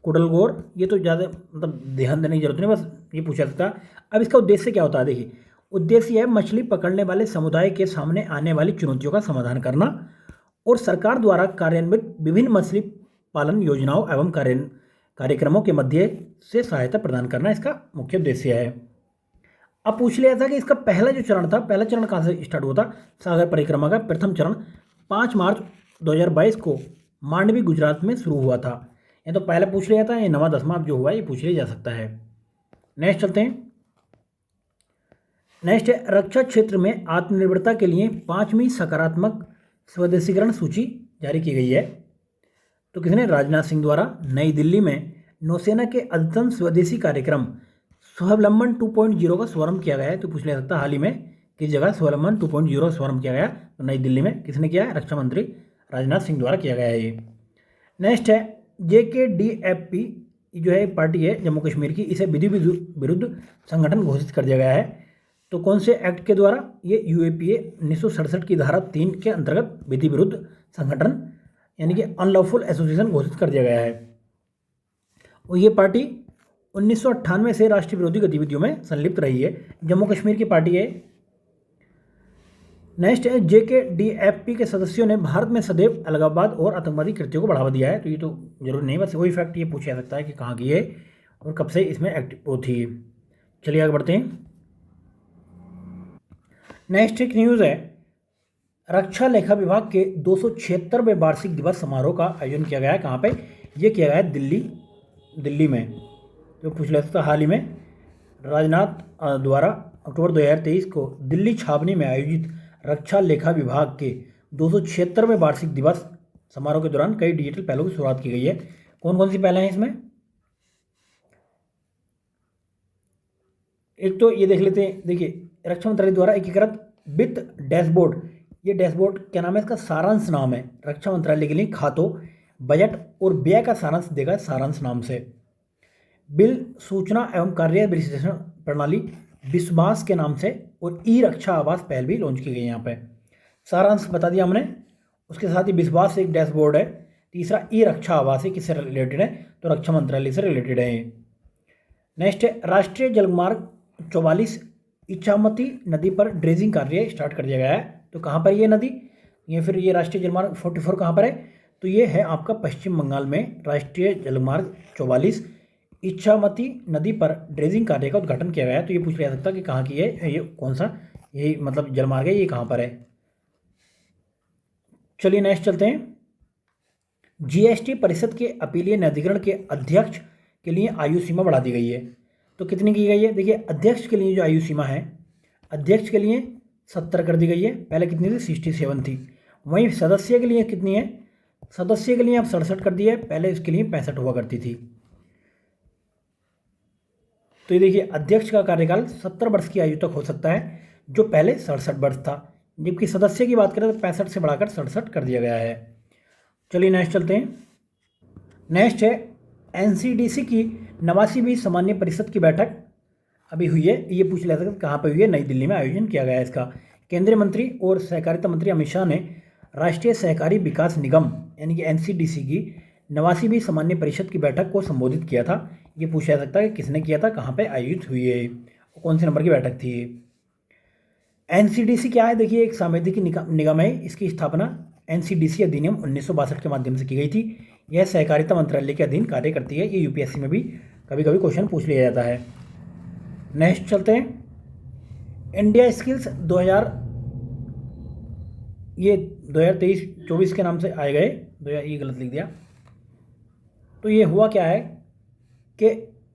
कुडलगोर, ये तो ज़्यादा मतलब ध्यान देने की जरूरत नहीं, बस ये पूछा सकता है। अब इसका उद्देश्य क्या होता है? देखिए, उद्देश्य है मछली पकड़ने वाले समुदाय के सामने आने वाली चुनौतियों का समाधान करना और सरकार द्वारा कार्यान्वित विभिन्न मछली पालन योजनाओं एवं कार्यक्रमों के मध्य से सहायता प्रदान करना इसका मुख्य उद्देश्य है। अब पूछ लिया था कि इसका पहला जो चरण था, पहला चरण कहाँ से स्टार्ट हुआ था? सागर परिक्रमा का प्रथम चरण 5 मार्च 2022 को मांडवी, गुजरात में शुरू हुआ था। ये तो पहले पूछ लिया था, ये 9वां 10वां जो हुआ ये पूछ लिया जा सकता है। नेक्स्ट चलते हैं। नेक्स्ट है, रक्षा क्षेत्र में आत्मनिर्भरता के लिए 5वीं सकारात्मक स्वदेशीकरण सूची जारी की गई है। तो किसने? राजनाथ सिंह द्वारा नई दिल्ली में नौसेना के अद्यतन स्वदेशी कार्यक्रम स्वावलंबन 2.0 का शुभारंभ किया गया है। तो पूछ लिया सकता हाल ही में की जगह सोलमन 2.0 शुभारंभ किया गया, तो नई दिल्ली में किसने किया है? रक्षा मंत्री राजनाथ सिंह द्वारा किया गया है ये। नेक्स्ट है JKDFP जो है पार्टी है जम्मू कश्मीर की, इसे विधि विरुद्ध संगठन घोषित कर दिया गया है। तो कौन से एक्ट के द्वारा? ये UAPA 1967 की धारा 3 के अंतर्गत विधि विरुद्ध संगठन यानी कि अनलॉफुल एसोसिएशन घोषित कर दिया गया है। और ये पार्टी 1998 से राष्ट्रीय विरोधी गतिविधियों में संलिप्त रही है, जम्मू कश्मीर की पार्टी है। नेक्स्ट है JKDFP के सदस्यों ने भारत में सदैव अलगाववाद और आतंकवादी कृत्यों को बढ़ावा दिया है। तो ये तो जरूर नहीं, बस वही फैक्ट ये पूछा जा सकता है कि कहाँ की है और कब से इसमें एक्टिव थी। चलिए आगे बढ़ते हैं। नेक्स्ट एक न्यूज़ है, रक्षा लेखा विभाग के 276वें वार्षिक दिवस समारोह का आयोजन किया गया है। कहाँ पे? ये किया गया है दिल्ली में। तो पूछ लेता था, हाल ही में राजनाथ द्वारा अक्टूबर 2023 को दिल्ली छावनी में आयोजित रक्षा लेखा विभाग के 276वें वार्षिक दिवस समारोह के दौरान कई डिजिटल पहलों की शुरुआत की गई है। कौन कौन सी पहल हैं इसमें? एक तो ये देख लेते हैं, देखिए रक्षा मंत्रालय द्वारा एकीकृत वित्त डैशबोर्ड, ये डैशबोर्ड क्या नाम है? इसका सारांश नाम है। रक्षा मंत्रालय के लिए खातों, बजट और व्यय का सारांश देगा सारांश नाम से। बिल सूचना एवं कार्य विश्लेषण प्रणाली विश्वास के नाम से, और ई रक्षा आवास पहल भी लॉन्च की गई है। यहाँ पे सारांश बता दिया हमने, उसके साथ ही विश्वास एक डैशबोर्ड है। तीसरा ई रक्षा आवास है, किससे रिलेटेड है? तो रक्षा मंत्रालय से रिलेटेड है। नेक्स्ट है राष्ट्रीय जलमार्ग 44 इच्छामती नदी पर ड्रेजिंग कार्य स्टार्ट कर दिया गया है। तो कहाँ पर ये नदी, ये फिर ये राष्ट्रीय जलमार्ग 44 कहाँ पर है? तो ये है आपका पश्चिम बंगाल में राष्ट्रीय जलमार्ग 44 इच्छामती नदी पर ड्रेजिंग कार्य का उद्घाटन किया गया है। तो ये पूछ लिया जा सकता है कि कहाँ की है, ये कौन सा ये मतलब जलमार्ग है, ये कहाँ पर है। चलिए नेक्स्ट चलते हैं। GST परिषद के अपीलीय न्यायाधिकरण के अध्यक्ष के लिए आयु सीमा बढ़ा दी गई है। तो कितनी की गई है? देखिए अध्यक्ष के लिए जो आयु सीमा है, अध्यक्ष के लिए 70 कर दी गई है, पहले कितनी थी? 67 थी। वहीं सदस्य के लिए कितनी है? सदस्य के लिए अब 67 कर दी है, पहले इसके लिए 65 हुआ करती थी। तो ये देखिए अध्यक्ष का कार्यकाल 70 वर्ष की आयु तक हो सकता है, जो पहले 67 वर्ष था, जबकि सदस्य की बात करें तो 65 से बढ़ाकर 67 कर दिया गया है। चलिए नेक्स्ट चलते हैं। नेक्स्ट है NCDC की 89वीं सामान्य परिषद की बैठक अभी हुई है। ये पूछ लिया सकते कहाँ पर हुई है? नई दिल्ली में आयोजन किया गया है इसका। केंद्रीय मंत्री और सहकारिता मंत्री अमित शाह ने राष्ट्रीय सहकारी विकास निगम यानी कि NCDC की 89वीं सामान्य परिषद की बैठक को संबोधित किया था। ये पूछा जा सकता है कि किसने किया था, कहाँ पे आयोजित हुई है, कौन से नंबर की बैठक थी। NCDC क्या है? देखिए एक सांविधिक निगम है, इसकी स्थापना NCDC अधिनियम 1962 के माध्यम से की गई थी। यह सहकारिता मंत्रालय के अधीन कार्य करती है। ये UPSC में भी कभी कभी क्वेश्चन पूछ लिया जाता है। नेक्स्ट चलते हैं। इंडिया स्किल्स 2023-24 के नाम से आए गए, ये गलत लिख दिया। तो ये हुआ क्या है कि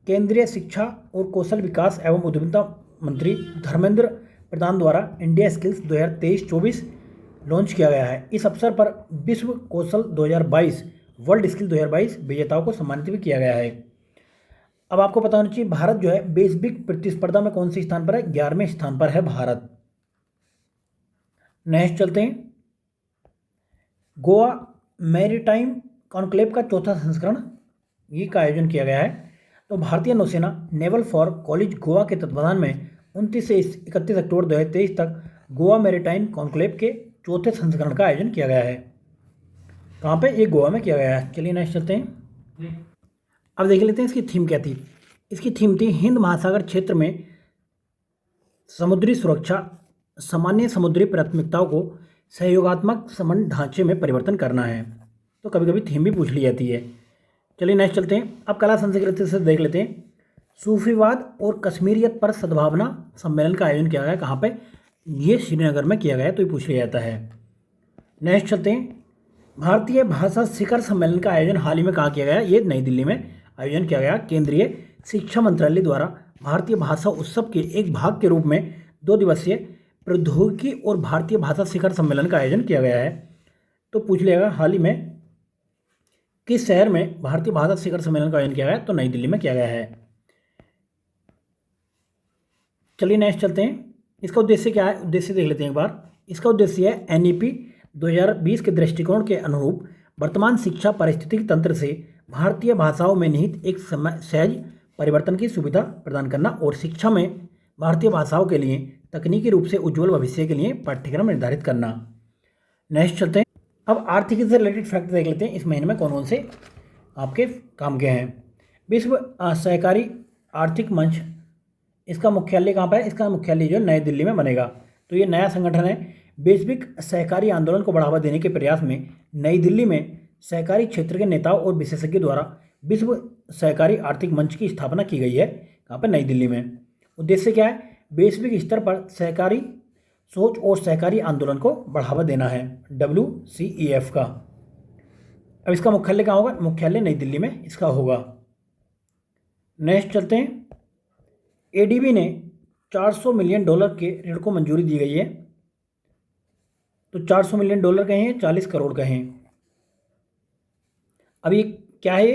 केंद्रीय शिक्षा और कौशल विकास एवं उद्यमिता मंत्री धर्मेंद्र प्रधान द्वारा इंडिया स्किल्स 2023-24 लॉन्च किया गया है। इस अवसर पर विश्व कौशल 2022 वर्ल्ड स्किल 2022 विजेताओं को सम्मानित भी किया गया है। अब आपको पता होना चाहिए भारत जो है वैश्विक प्रतिस्पर्धा में कौन से स्थान पर है? 11वें स्थान पर है भारत। नेक्स्ट चलते हैं। गोवा मैरीटाइम कॉन्क्लेव का चौथा संस्करण ये का आयोजन किया गया है। तो भारतीय नौसेना नेवल फॉर कॉलेज गोवा के तत्वाधान में 29 से 31 अक्टूबर 2023 तक गोवा मैरीटाइम कॉन्क्लेव के चौथे संस्करण का आयोजन किया गया है। कहाँ पे? ये गोवा में किया गया है। चलिए नेक्स्ट चलते हैं। अब देख लेते हैं इसकी थीम क्या थी। इसकी थीम थी हिंद महासागर क्षेत्र में समुद्री सुरक्षा, सामान्य समुद्री प्राथमिकताओं को सहयोगात्मक संबंध ढांचे में परिवर्तन करना है। तो कभी कभी थीम भी पूछ ली जाती है। चलिए नेक्स्ट चलते हैं। अब कला संस्कृति से देख लेते हैं। सूफीवाद और कश्मीरियत पर सद्भावना सम्मेलन का आयोजन किया गया। कहाँ पे? ये श्रीनगर में किया गया। तो ये पूछ लिया जाता है। नेक्स्ट चलते हैं। भारतीय भाषा शिखर सम्मेलन का आयोजन हाल ही में कहाँ किया गया? ये नई दिल्ली में आयोजन किया गया। केंद्रीय शिक्षा मंत्रालय द्वारा भारतीय भाषा उत्सव के एक भाग के रूप में 2 दिवसीय प्रौद्योगिकी और भारतीय भाषा शिखर सम्मेलन का आयोजन किया गया है। तो पूछ लिया हाल ही में किस शहर में भारतीय भाषा शिखर सम्मेलन का आयोजन किया गया? तो नई दिल्ली में किया गया है। चलिए नेक्स्ट चलते हैं। इसका उद्देश्य क्या है, उद्देश्य देख लेते हैं एक बार। इसका उद्देश्य है NEP 2020 के दृष्टिकोण के अनुरूप वर्तमान शिक्षा पारिस्थितिकी तंत्र से भारतीय भाषाओं में निहित एक सहज परिवर्तन की सुविधा प्रदान करना और शिक्षा में भारतीय भाषाओं के लिए तकनीकी रूप से उज्ज्वल भविष्य के लिए पाठ्यक्रम निर्धारित करना। नेक्स्ट चलते हैं। अब आर्थिक से रिलेटेड फैक्ट देख लेते हैं इस महीने में कौन कौन से आपके काम के हैं। विश्व सहकारी आर्थिक मंच, इसका मुख्यालय कहाँ पर है? इसका मुख्यालय जो है नई दिल्ली में बनेगा। तो ये नया संगठन है। वैश्विक सहकारी आंदोलन को बढ़ावा देने के प्रयास में नई दिल्ली में सहकारी क्षेत्र के नेताओं और विशेषज्ञों द्वारा विश्व सहकारी आर्थिक मंच की स्थापना की गई है। कहाँ पर? नई दिल्ली में। उद्देश्य क्या है? वैश्विक स्तर पर सहकारी सोच और सहकारी आंदोलन को बढ़ावा देना है, WCEF का। अब इसका मुख्यालय कहाँ होगा? मुख्यालय नई दिल्ली में इसका होगा। नेक्स्ट चलते हैं। ADB ने $400 मिलियन के ऋण को मंजूरी दी गई है। तो $400 मिलियन कहें, 40 करोड़ कहें। अब ये क्या है?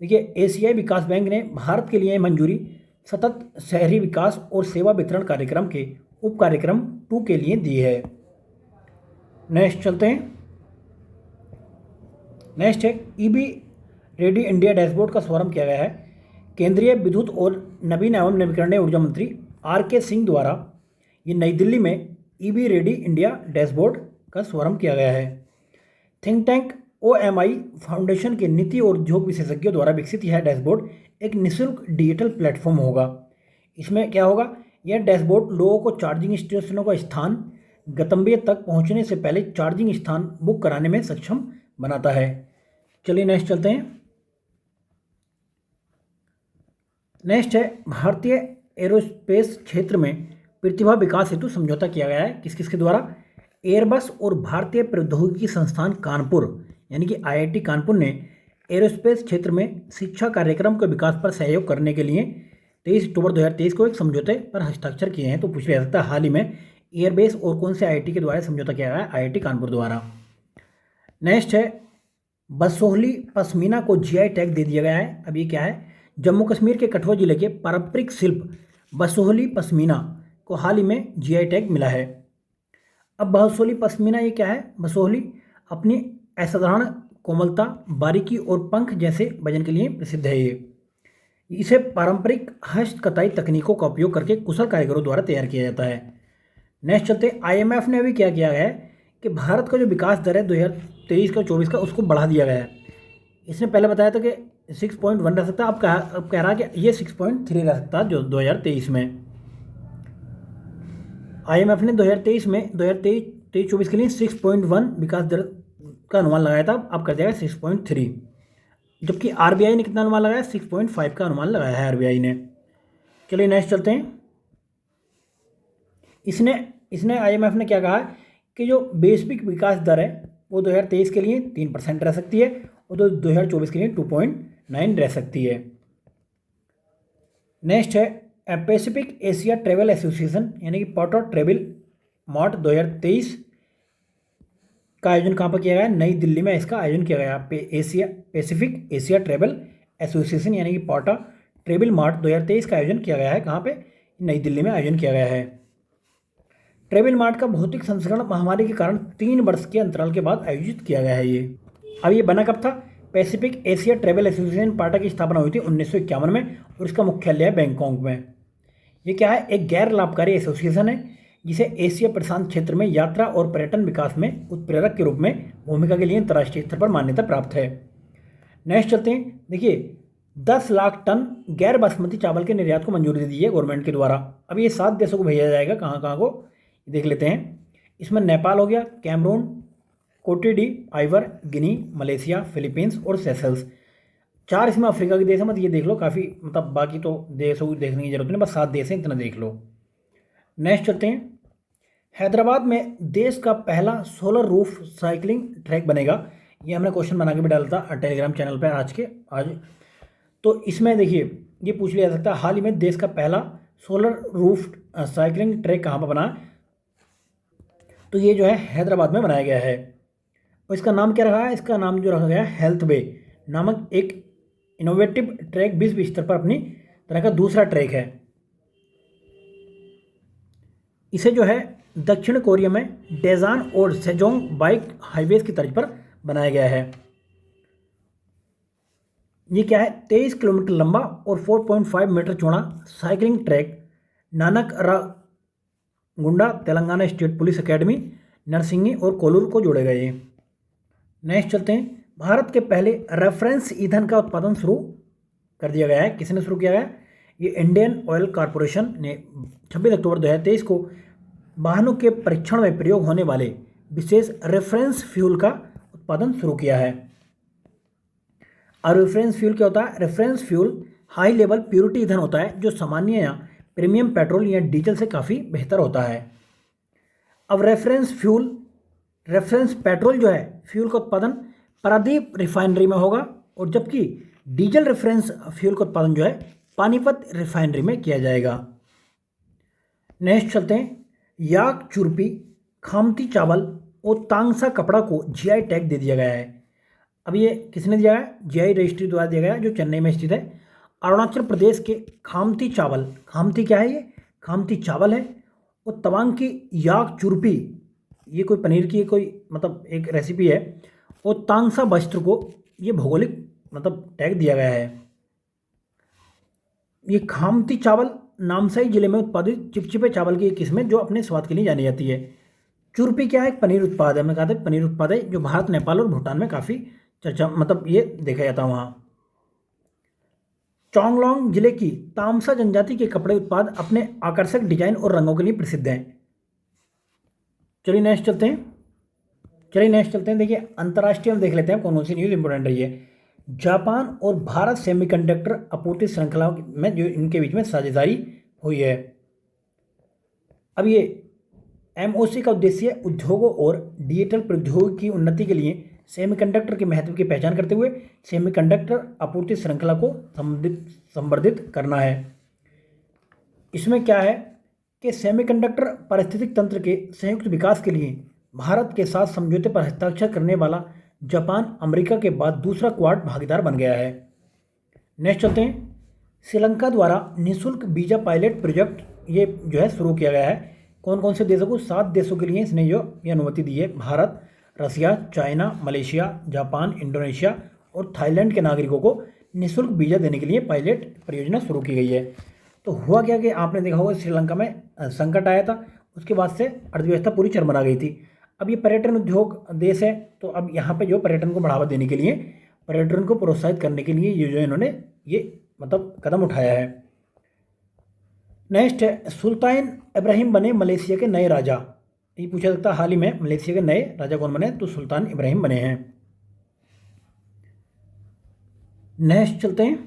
देखिए, एशियाई विकास बैंक ने भारत के लिए मंजूरी सतत शहरी विकास और सेवा वितरण कार्यक्रम के उप कार्यक्रम 2 के लिए दी है। नेक्स्ट चलते हैं। नेक्स्ट है EB रेडी इंडिया डैशबोर्ड का शुभारंभ किया गया है। केंद्रीय विद्युत और नवीन एवं नवीकरणीय ऊर्जा मंत्री RK सिंह द्वारा ये नई दिल्ली में EB रेडी इंडिया डैशबोर्ड का शुभारंभ किया गया है। थिंक टैंक OMI फाउंडेशन के नीति और उद्योग विशेषज्ञों द्वारा विकसित यह डैशबोर्ड एक निःशुल्क डिजिटल प्लेटफॉर्म होगा। इसमें क्या होगा? यह डैशबोर्ड लोगों को चार्जिंग स्टेशनों का स्थान, गंतव्य तक पहुंचने से पहले चार्जिंग स्थान बुक कराने में सक्षम बनाता है। चलिए नेक्स्ट चलते हैं। नेक्स्ट है भारतीय एरोस्पेस क्षेत्र में प्रतिभा विकास हेतु समझौता किया गया है। किस किसके द्वारा? एयरबस और भारतीय प्रौद्योगिकी संस्थान कानपुर यानी कि IIT कानपुर ने एरोस्पेस क्षेत्र में शिक्षा कार्यक्रम के विकास पर सहयोग करने के लिए 23 अक्टूबर 2023 को एक समझौते पर हस्ताक्षर किए हैं। तो पूछ लिया सकता है हाल ही में एयरबेस और कौन से IIT के द्वारा समझौता किया गया है? IIT कानपुर द्वारा। नेक्स्ट है बसोहली पश्मीना को GI टैग दे दिया गया है। अब ये क्या है? जम्मू कश्मीर के कठुआ जिले के पारंपरिक शिल्प बसोहली पश्मीना को हाल ही में GI टैग मिला है। अब बसोहली पश्मीना ये क्या है? बसोहली अपनी असाधारण कोमलता, बारीकी और पंख जैसे वजन के लिए प्रसिद्ध है। ये इसे पारंपरिक हस्तकताई तकनीकों का उपयोग करके कुशल कारीगरों द्वारा तैयार किया जाता है। नेक्स्ट चलते IMF ने अभी क्या किया गया है कि भारत का जो विकास दर है 2023 का 24 का उसको बढ़ा दिया गया है। इसने पहले बताया था कि 6.1 रह सकता है, अब कह रहा है कि ये 6.3 रह सकता है जो 2023 में। IMF ने 2023-24 के लिए 6.1 विकास दर का अनुमान लगाया था, अब कर दिया गया 6.3। जबकि RBI ने कितना अनुमान लगाया? 6.5 का अनुमान लगाया है RBI ने। चलिए नेक्स्ट चलते हैं। इसने IMF ने क्या कहा कि जो वैश्विक विकास दर है वो 2023 के लिए 3% रह सकती है और 2024 के लिए 2.9 रह सकती है। नेक्स्ट है पैसिफिक एशिया ट्रेवल एसोसिएशन यानी कि पाटा ट्रेवल मार्ट 2023 का आयोजन कहाँ पर किया गया? नई दिल्ली में इसका आयोजन किया गया। पैसिफिक एशिया ट्रेवल एसोसिएशन यानी कि पाटा ट्रेवल मार्ट 2023 का आयोजन किया गया है। कहाँ पे? नई दिल्ली में आयोजन किया गया है। ट्रेवल मार्ट का भौतिक संस्करण महामारी के कारण 3 वर्ष के अंतराल के बाद आयोजित किया गया है। ये अब ये बना कब था? पैसिफिक एशिया ट्रेवल एसोसिएशन पाटा की स्थापना हुई थी 1951 में और इसका मुख्यालय है बैंकॉक में। ये क्या है? एक गैर लाभकारी एसोसिएशन है जिसे एशिया प्रशांत क्षेत्र में यात्रा और पर्यटन विकास में उत्प्रेरक के रूप में भूमिका के लिए अंतर्राष्ट्रीय स्तर पर मान्यता प्राप्त है। नेक्स्ट चलते हैं। देखिए 10 लाख टन गैर बासमती चावल के निर्यात को मंजूरी दे दी है गवर्नमेंट के द्वारा। अब ये 7 देशों को भेजा जाएगा। कहाँ कहाँ को देख लेते हैं। इसमें नेपाल हो गया, कैमरून, कोटे डी आइवर, गिनी, मलेशिया, फिलीपींस और सेशल्स। 4 इसमें अफ्रीका के देश हैं। मत ये देख लो, काफ़ी मतलब बाकी तो देशों को देखने की जरूरत नहीं, बस 7 देश हैं, इतना देख लो। नेक्स्ट चलते हैं। हैदराबाद में देश का पहला सोलर रूफ साइकिलिंग ट्रैक बनेगा। ये हमने क्वेश्चन बना के भी डाला था टेलीग्राम चैनल पर आज। तो इसमें देखिए ये पूछ लिया जा सकता है हाल ही में देश का पहला सोलर रूफ साइकिलिंग ट्रैक कहाँ पर बना? तो ये जो है हैदराबाद में बनाया गया है। और इसका नाम क्या रखा है? इसका नाम जो रखा गया है हेल्थ वे नामक एक इनोवेटिव ट्रैक विश्व स्तर पर अपनी तरह का दूसरा ट्रैक है। इसे जो है दक्षिण कोरिया में डेजान और सेजोंग बाइक हाईवेज की तर्ज पर बनाया गया है। ये क्या है, 23 किलोमीटर लंबा और 4.5 मीटर चौड़ा साइकिलिंग ट्रैक नानक गुंडा Telangana state police academy Narsingi और कोलूर को जोड़ेगा ये। नेक्स्ट चलते हैं, भारत के पहले रेफरेंस ईंधन का उत्पादन शुरू कर दिया गया है। किसने शुरू किया गया? ये इंडियन ऑयल कॉरपोरेशन ने 26 अक्टूबर 2023 को वाहनों के परीक्षण में प्रयोग होने वाले विशेष रेफरेंस फ्यूल का उत्पादन शुरू किया है। और रेफरेंस फ्यूल क्या होता है? Reference fuel high level purity ईंधन होता है जो सामान्य या प्रीमियम पेट्रोल या डीजल से काफ़ी बेहतर होता है। अब रेफरेंस पेट्रोल जो है फ्यूल का उत्पादन पारादीप रिफाइनरी में होगा, और जबकि डीजल रेफरेंस फ्यूल का उत्पादन जो है पानीपत रिफाइनरी में किया जाएगा। नेक्स्ट चलते हैं, याक चुरपी, खामती चावल और तांगसा कपड़ा को जीआई टैग दे दिया गया है। अब ये किसने दिया है? जीआई रजिस्ट्री द्वारा दिया गया है, जो चेन्नई में स्थित है। अरुणाचल प्रदेश के खामती चावल, खामती क्या है? ये खामती चावल है। और तवांग की याक चुरपी, ये कोई पनीर की कोई मतलब एक रेसिपी है। और तांगसा वस्त्र को ये भौगोलिक मतलब टैग दिया गया है। ये खामती चावल नामसाई जिले में उत्पादित चिपचिपे चावल की एक किस्म है जो अपने स्वाद के लिए जानी जाती है। चुरपी क्या है? एक पनीर उत्पाद है। मैं कहा था पनीर उत्पाद है जो भारत, नेपाल और भूटान में काफ़ी चर्चा मतलब ये देखा जाता है वहाँ। चोंगलोंग जिले की तामसा जनजाति के कपड़े उत्पाद अपने आकर्षक डिजाइन और रंगों के लिए प्रसिद्ध हैं। चलिए नेक्स्ट चलते हैं। देखिए अंतर्राष्ट्रीय में देख लेते हैं कौन सी न्यूज़ इंपॉर्टेंट रही है। जापान और भारत सेमीकंडक्टर आपूर्ति श्रृंखला में जो इनके बीच में साझेदारी हुई है। अब ये एमओसी का उद्देश्य उद्योगों और डिजिटल प्रौद्योगिकी की उन्नति के लिए सेमीकंडक्टर के महत्व की पहचान करते हुए सेमीकंडक्टर आपूर्ति श्रृंखला को संवर्धित करना है। इसमें क्या है कि सेमीकंडक्टर पारिस्थितिक तंत्र के संयुक्त विकास के लिए भारत के साथ समझौते पर हस्ताक्षर करने वाला जापान अमेरिका के बाद दूसरा क्वाड भागीदार बन गया है। नेक्स्ट चलते हैं, श्रीलंका द्वारा निःशुल्क वीजा पायलट प्रोजेक्ट ये जो है शुरू किया गया है। कौन कौन से देशों को? 7 देशों के लिए इसने जो ये अनुमति दी है। भारत, रसिया, चाइना, मलेशिया, जापान, इंडोनेशिया और थाईलैंड के नागरिकों को निःशुल्क वीज़ा देने के लिए पायलट परियोजना शुरू की गई है। तो हुआ क्या कि आपने देखा होगा श्रीलंका में संकट आया था, उसके बाद से अर्थव्यवस्था पूरी चरमरा गई थी। अब ये पर्यटन उद्योग देश है, तो अब यहाँ पे जो पर्यटन को बढ़ावा देने के लिए, पर्यटन को प्रोत्साहित करने के लिए ये जो इन्होंने ये मतलब कदम उठाया है। नेक्स्ट है, सुल्तान इब्राहिम बने मलेशिया के नए राजा। ये पूछा सकता है हाल ही में मलेशिया के नए राजा कौन बने? तो सुल्तान इब्राहिम बने हैं। नेक्स्ट चलते हैं।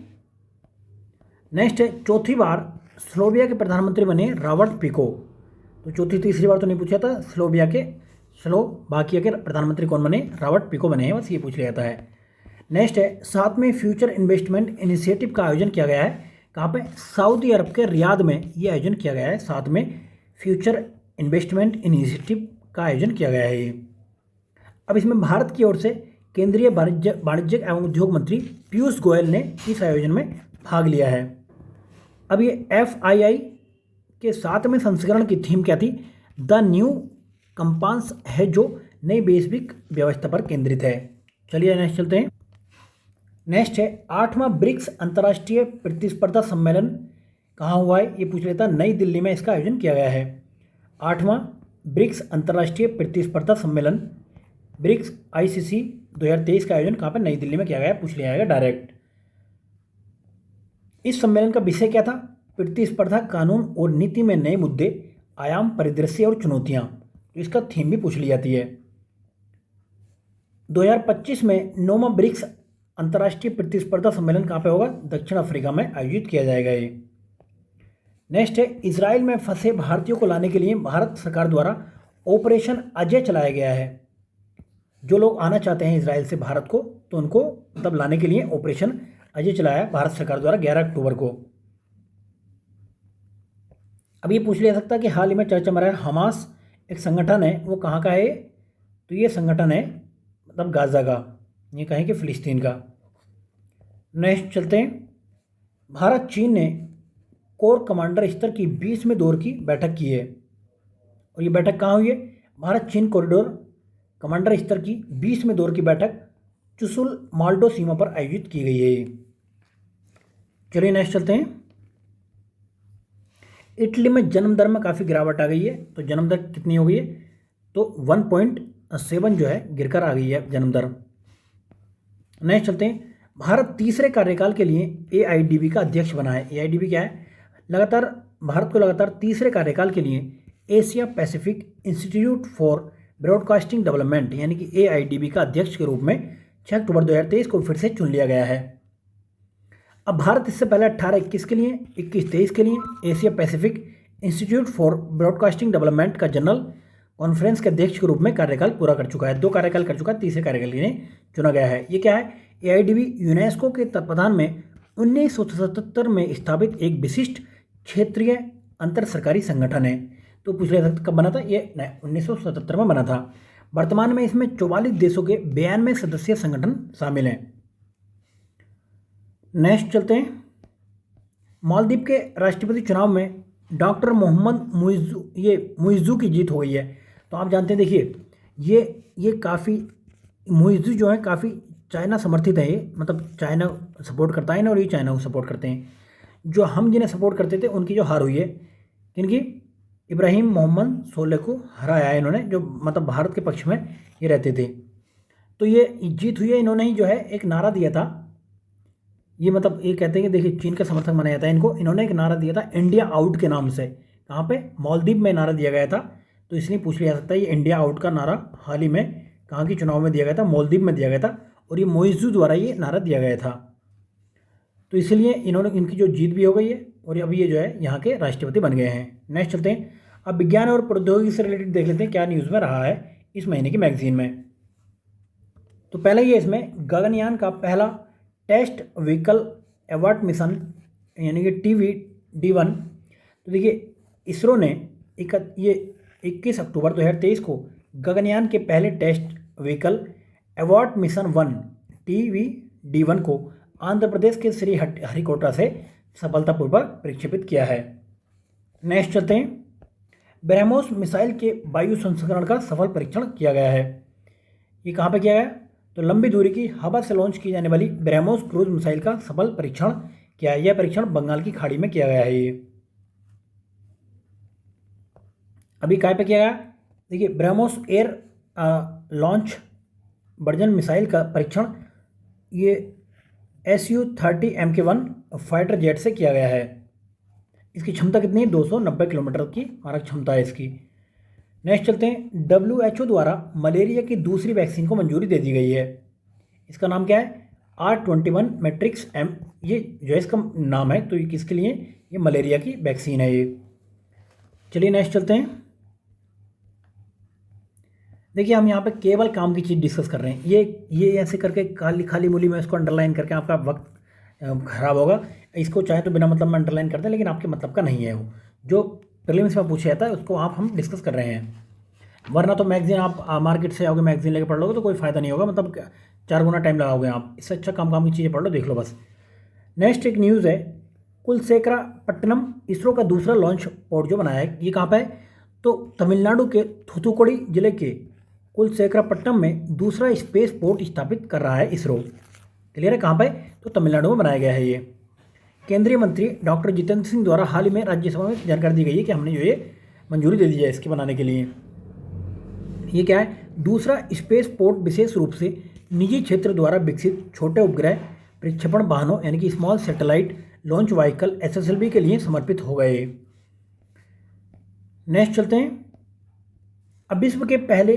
नेक्स्ट है, चौथी बार स्लोविया के प्रधानमंत्री बने रॉबर्ट फिको। तो तीसरी बार तो नहीं पूछा था। स्लोवाकिया के प्रधानमंत्री कौन बने? रॉबर्ट फिको बने हैं, बस ये पूछ लिया जाता है। नेक्स्ट है, 7वें फ्यूचर इन्वेस्टमेंट इनिशिएटिव का आयोजन किया गया है। कहाँ पे? सऊदी अरब के रियाद में ये आयोजन किया गया है। 7वें फ्यूचर इन्वेस्टमेंट इनिशिएटिव का आयोजन किया गया है ये। अब इसमें भारत की ओर से केंद्रीय वाणिज्य एवं उद्योग मंत्री पीयूष गोयल ने इस आयोजन में भाग लिया है। अब ये FII के 7वें संस्करण की थीम क्या थी? द न्यू कंपास है, जो नई वैश्विक व्यवस्था पर केंद्रित है। चलिए नेक्स्ट चलते हैं। नेक्स्ट है, 8वां ब्रिक्स अंतर्राष्ट्रीय प्रतिस्पर्धा सम्मेलन कहाँ हुआ है? ये पूछ लेता। नई दिल्ली में इसका आयोजन किया गया है। 8वां ब्रिक्स अंतर्राष्ट्रीय प्रतिस्पर्धा सम्मेलन ब्रिक्स ICC 2023 का आयोजन कहाँ पर? नई दिल्ली में किया गया है, पूछ लिया जाएगा डायरेक्ट। इस सम्मेलन का विषय क्या था? प्रतिस्पर्धा कानून और नीति में नए मुद्दे, आयाम, परिदृश्य और चुनौतियां। तो इसका थीम भी पूछ ली जाती है। 2025 में 9वां ब्रिक्स अंतर्राष्ट्रीय प्रतिस्पर्धा सम्मेलन कहाँ पे होगा? दक्षिण अफ्रीका में आयोजित किया जाएगा ये। नेक्स्ट है, इजराइल में फंसे भारतीयों को लाने के लिए भारत सरकार द्वारा ऑपरेशन अजय चलाया गया है। जो लोग आना चाहते हैं इजराइल से भारत को, तो उनको मतलब लाने के लिए ऑपरेशन अजय चलाया भारत सरकार द्वारा 11 अक्टूबर को। अब ये पूछ लिया सकता है कि हाल ही में चर्चा में रहा है हमास एक संगठन है, वो कहाँ का है? तो ये संगठन है मतलब गाजा का, ये कहें कि फिलिस्तीन का। नेक्स्ट चलते हैं। भारत चीन ने कोर कमांडर स्तर की 20वें दौर की बैठक की है। और ये बैठक कहाँ हुई है? भारत चीन कॉरिडोर कमांडर स्तर की 20वें दौर की बैठक चुशुल माल्टो सीमा पर आयोजित की गई है। चलिए नेक्स्ट चलते हैं। इटली में जन्म दर में काफ़ी गिरावट आ गई है। तो जन्म दर कितनी हो गई है? तो 1.7 जो है गिरकर आ गई है जन्म दर। नेक्स्ट चलते हैं। भारत तीसरे कार्यकाल के लिए एआईडीबी का अध्यक्ष बना है। एआईडीबी क्या है? लगातार भारत को लगातार तीसरे कार्यकाल के लिए Asia Pacific institute for broadcasting development यानी कि एआईडीबी का अध्यक्ष के रूप में 6 अक्टूबर 2023 को फिर से चुन लिया गया है। अब भारत इससे पहले 18-21 के लिए, 21-23 के लिए Asia Pacific institute for broadcasting development का जनरल कॉन्फ्रेंस के अध्यक्ष के रूप में कार्यकाल पूरा कर चुका है। 2 कार्यकाल कर चुका है, तीसरे कार्यकाल के लिए चुना गया है। ये क्या है? एआईडीबी यूनेस्को के तत्वाधान में 1977 में स्थापित एक विशिष्ट क्षेत्रीय अंतर सरकारी संगठन है। तो पूछ रहे कब बना था? ये 1977 में बना था। वर्तमान में इसमें 44 देशों के 92 सदस्यीय संगठन शामिल हैं। नेक्स्ट चलते हैं। मालदीव के राष्ट्रपति चुनाव में डॉक्टर मोहम्मद मुइज़्ज़ू की जीत हो गई है। तो आप जानते हैं, देखिए ये काफ़ी मुइज़्ज़ू जो है काफ़ी चाइना समर्थित है। ये मतलब चाइना सपोर्ट करता है ना, और ये चाइना को सपोर्ट करते हैं। जो हम जिन्हें सपोर्ट करते थे उनकी जो हार हुई है, किनकी? इब्राहिम मोहम्मद सोलेह को हराया है इन्होंने, जो मतलब भारत के पक्ष में ये रहते थे। तो ये जीत हुई है। इन्होंने ही जो है एक नारा दिया था। ये मतलब ये कहते हैं कि देखिए चीन का समर्थक माना जाता है इनको। इन्होंने एक नारा दिया था इंडिया आउट के नाम से। कहाँ पे? मालदीव में नारा दिया गया था। तो इसलिए पूछ लिया जा सकता है ये इंडिया आउट का नारा हाल ही में कहाँ की चुनाव में दिया गया था? मालदीव में दिया गया था, और ये मुइज़्ज़ू द्वारा ये नारा दिया गया था। तो इसलिए इनकी जो जीत भी हो गई है, और अभी ये जो है यहाँ के राष्ट्रपति बन गए हैं। नेक्स्ट चलते हैं। अब विज्ञान और प्रौद्योगिकी से रिलेटेड देख लेते हैं क्या न्यूज़ में रहा है इस महीने की मैगजीन में। तो पहले ये इसमें गगनयान का पहला टेस्ट व्हीकल एवर्ट मिशन यानी कि TVD-1। तो देखिए इसरो ने 21 अक्टूबर 2023 को गगनयान के पहले test vehicle avert mission 1 TVD-1 को आंध्र प्रदेश के श्री हरिकोटा से सफलतापूर्वक प्रक्षेपित किया है। नेक्स्ट चलते हैं। ब्रह्मोस मिसाइल के वायु संस्करण का सफल परीक्षण किया गया है। ये कहाँ पे किया गया? तो लंबी दूरी की हवा से लॉन्च की जाने वाली ब्रह्मोस क्रूज मिसाइल का सफल परीक्षण किया है। यह परीक्षण बंगाल की खाड़ी में किया गया है। ये अभी कहाँ पे किया गया? देखिए BrahMos air launch version missile का परीक्षण ये Su-30 Mk1 फाइटर जेट से किया गया है। इसकी क्षमता कितनी है? 290 किलोमीटर की मारक क्षमता है इसकी। नेक्स्ट चलते हैं। WHO द्वारा मलेरिया की दूसरी वैक्सीन को मंजूरी दे दी गई है। इसका नाम क्या है? R21 मैट्रिक्स M ये जो है इसका नाम है। तो ये किसके लिए? ये मलेरिया की वैक्सीन है ये। चलिए नेक्स्ट चलते हैं। देखिए हम यहाँ पे केवल काम की चीज़ डिस्कस कर रहे हैं। ये ऐसे करके खाली मूली में इसको अंडरलाइन करके आपका वक्त खराब होगा। इसको चाहे तो बिना मतलब में अंडरलाइन करते हैं, लेकिन आपके मतलब का नहीं है वो। जो प्रीलिम्स में पूछा जाता है उसको हम डिस्कस कर रहे हैं। वरना तो मैगजीन आप मार्केट से आओगे, मैगजीन लेके पढ़ लोगे तो कोई फ़ायदा नहीं होगा। मतलब 4 गुना टाइम लगाओगे आप। इससे अच्छा काम की चीज़ें पढ़ लो, देख लो बस। नेक्स्ट एक न्यूज़ है। कुलशेखरापट्टनम इसरो का दूसरा लॉन्च पोर्ट जो बनाया है, ये कहाँ पर है? तो तमिलनाडु के थूथुकुडी जिले के कुलशेखरापट्टनम में दूसरा स्पेस पोर्ट स्थापित कर रहा है इसरो। क्लियर है? कहाँ पे? तो तमिलनाडु में बनाया गया है ये। केंद्रीय मंत्री डॉक्टर जितेंद्र सिंह द्वारा हाल ही में राज्यसभा में जानकारी दी गई है कि हमने जो ये मंजूरी दे दी है इसके बनाने के लिए। ये क्या है? दूसरा स्पेस पोर्ट विशेष रूप से निजी क्षेत्र द्वारा विकसित छोटे उपग्रह प्रक्षेपण वाहनों यानी कि small satellite launch vehicle SSLV के लिए समर्पित हो गए। नेक्स्ट चलते हैं। अब विश्व के पहले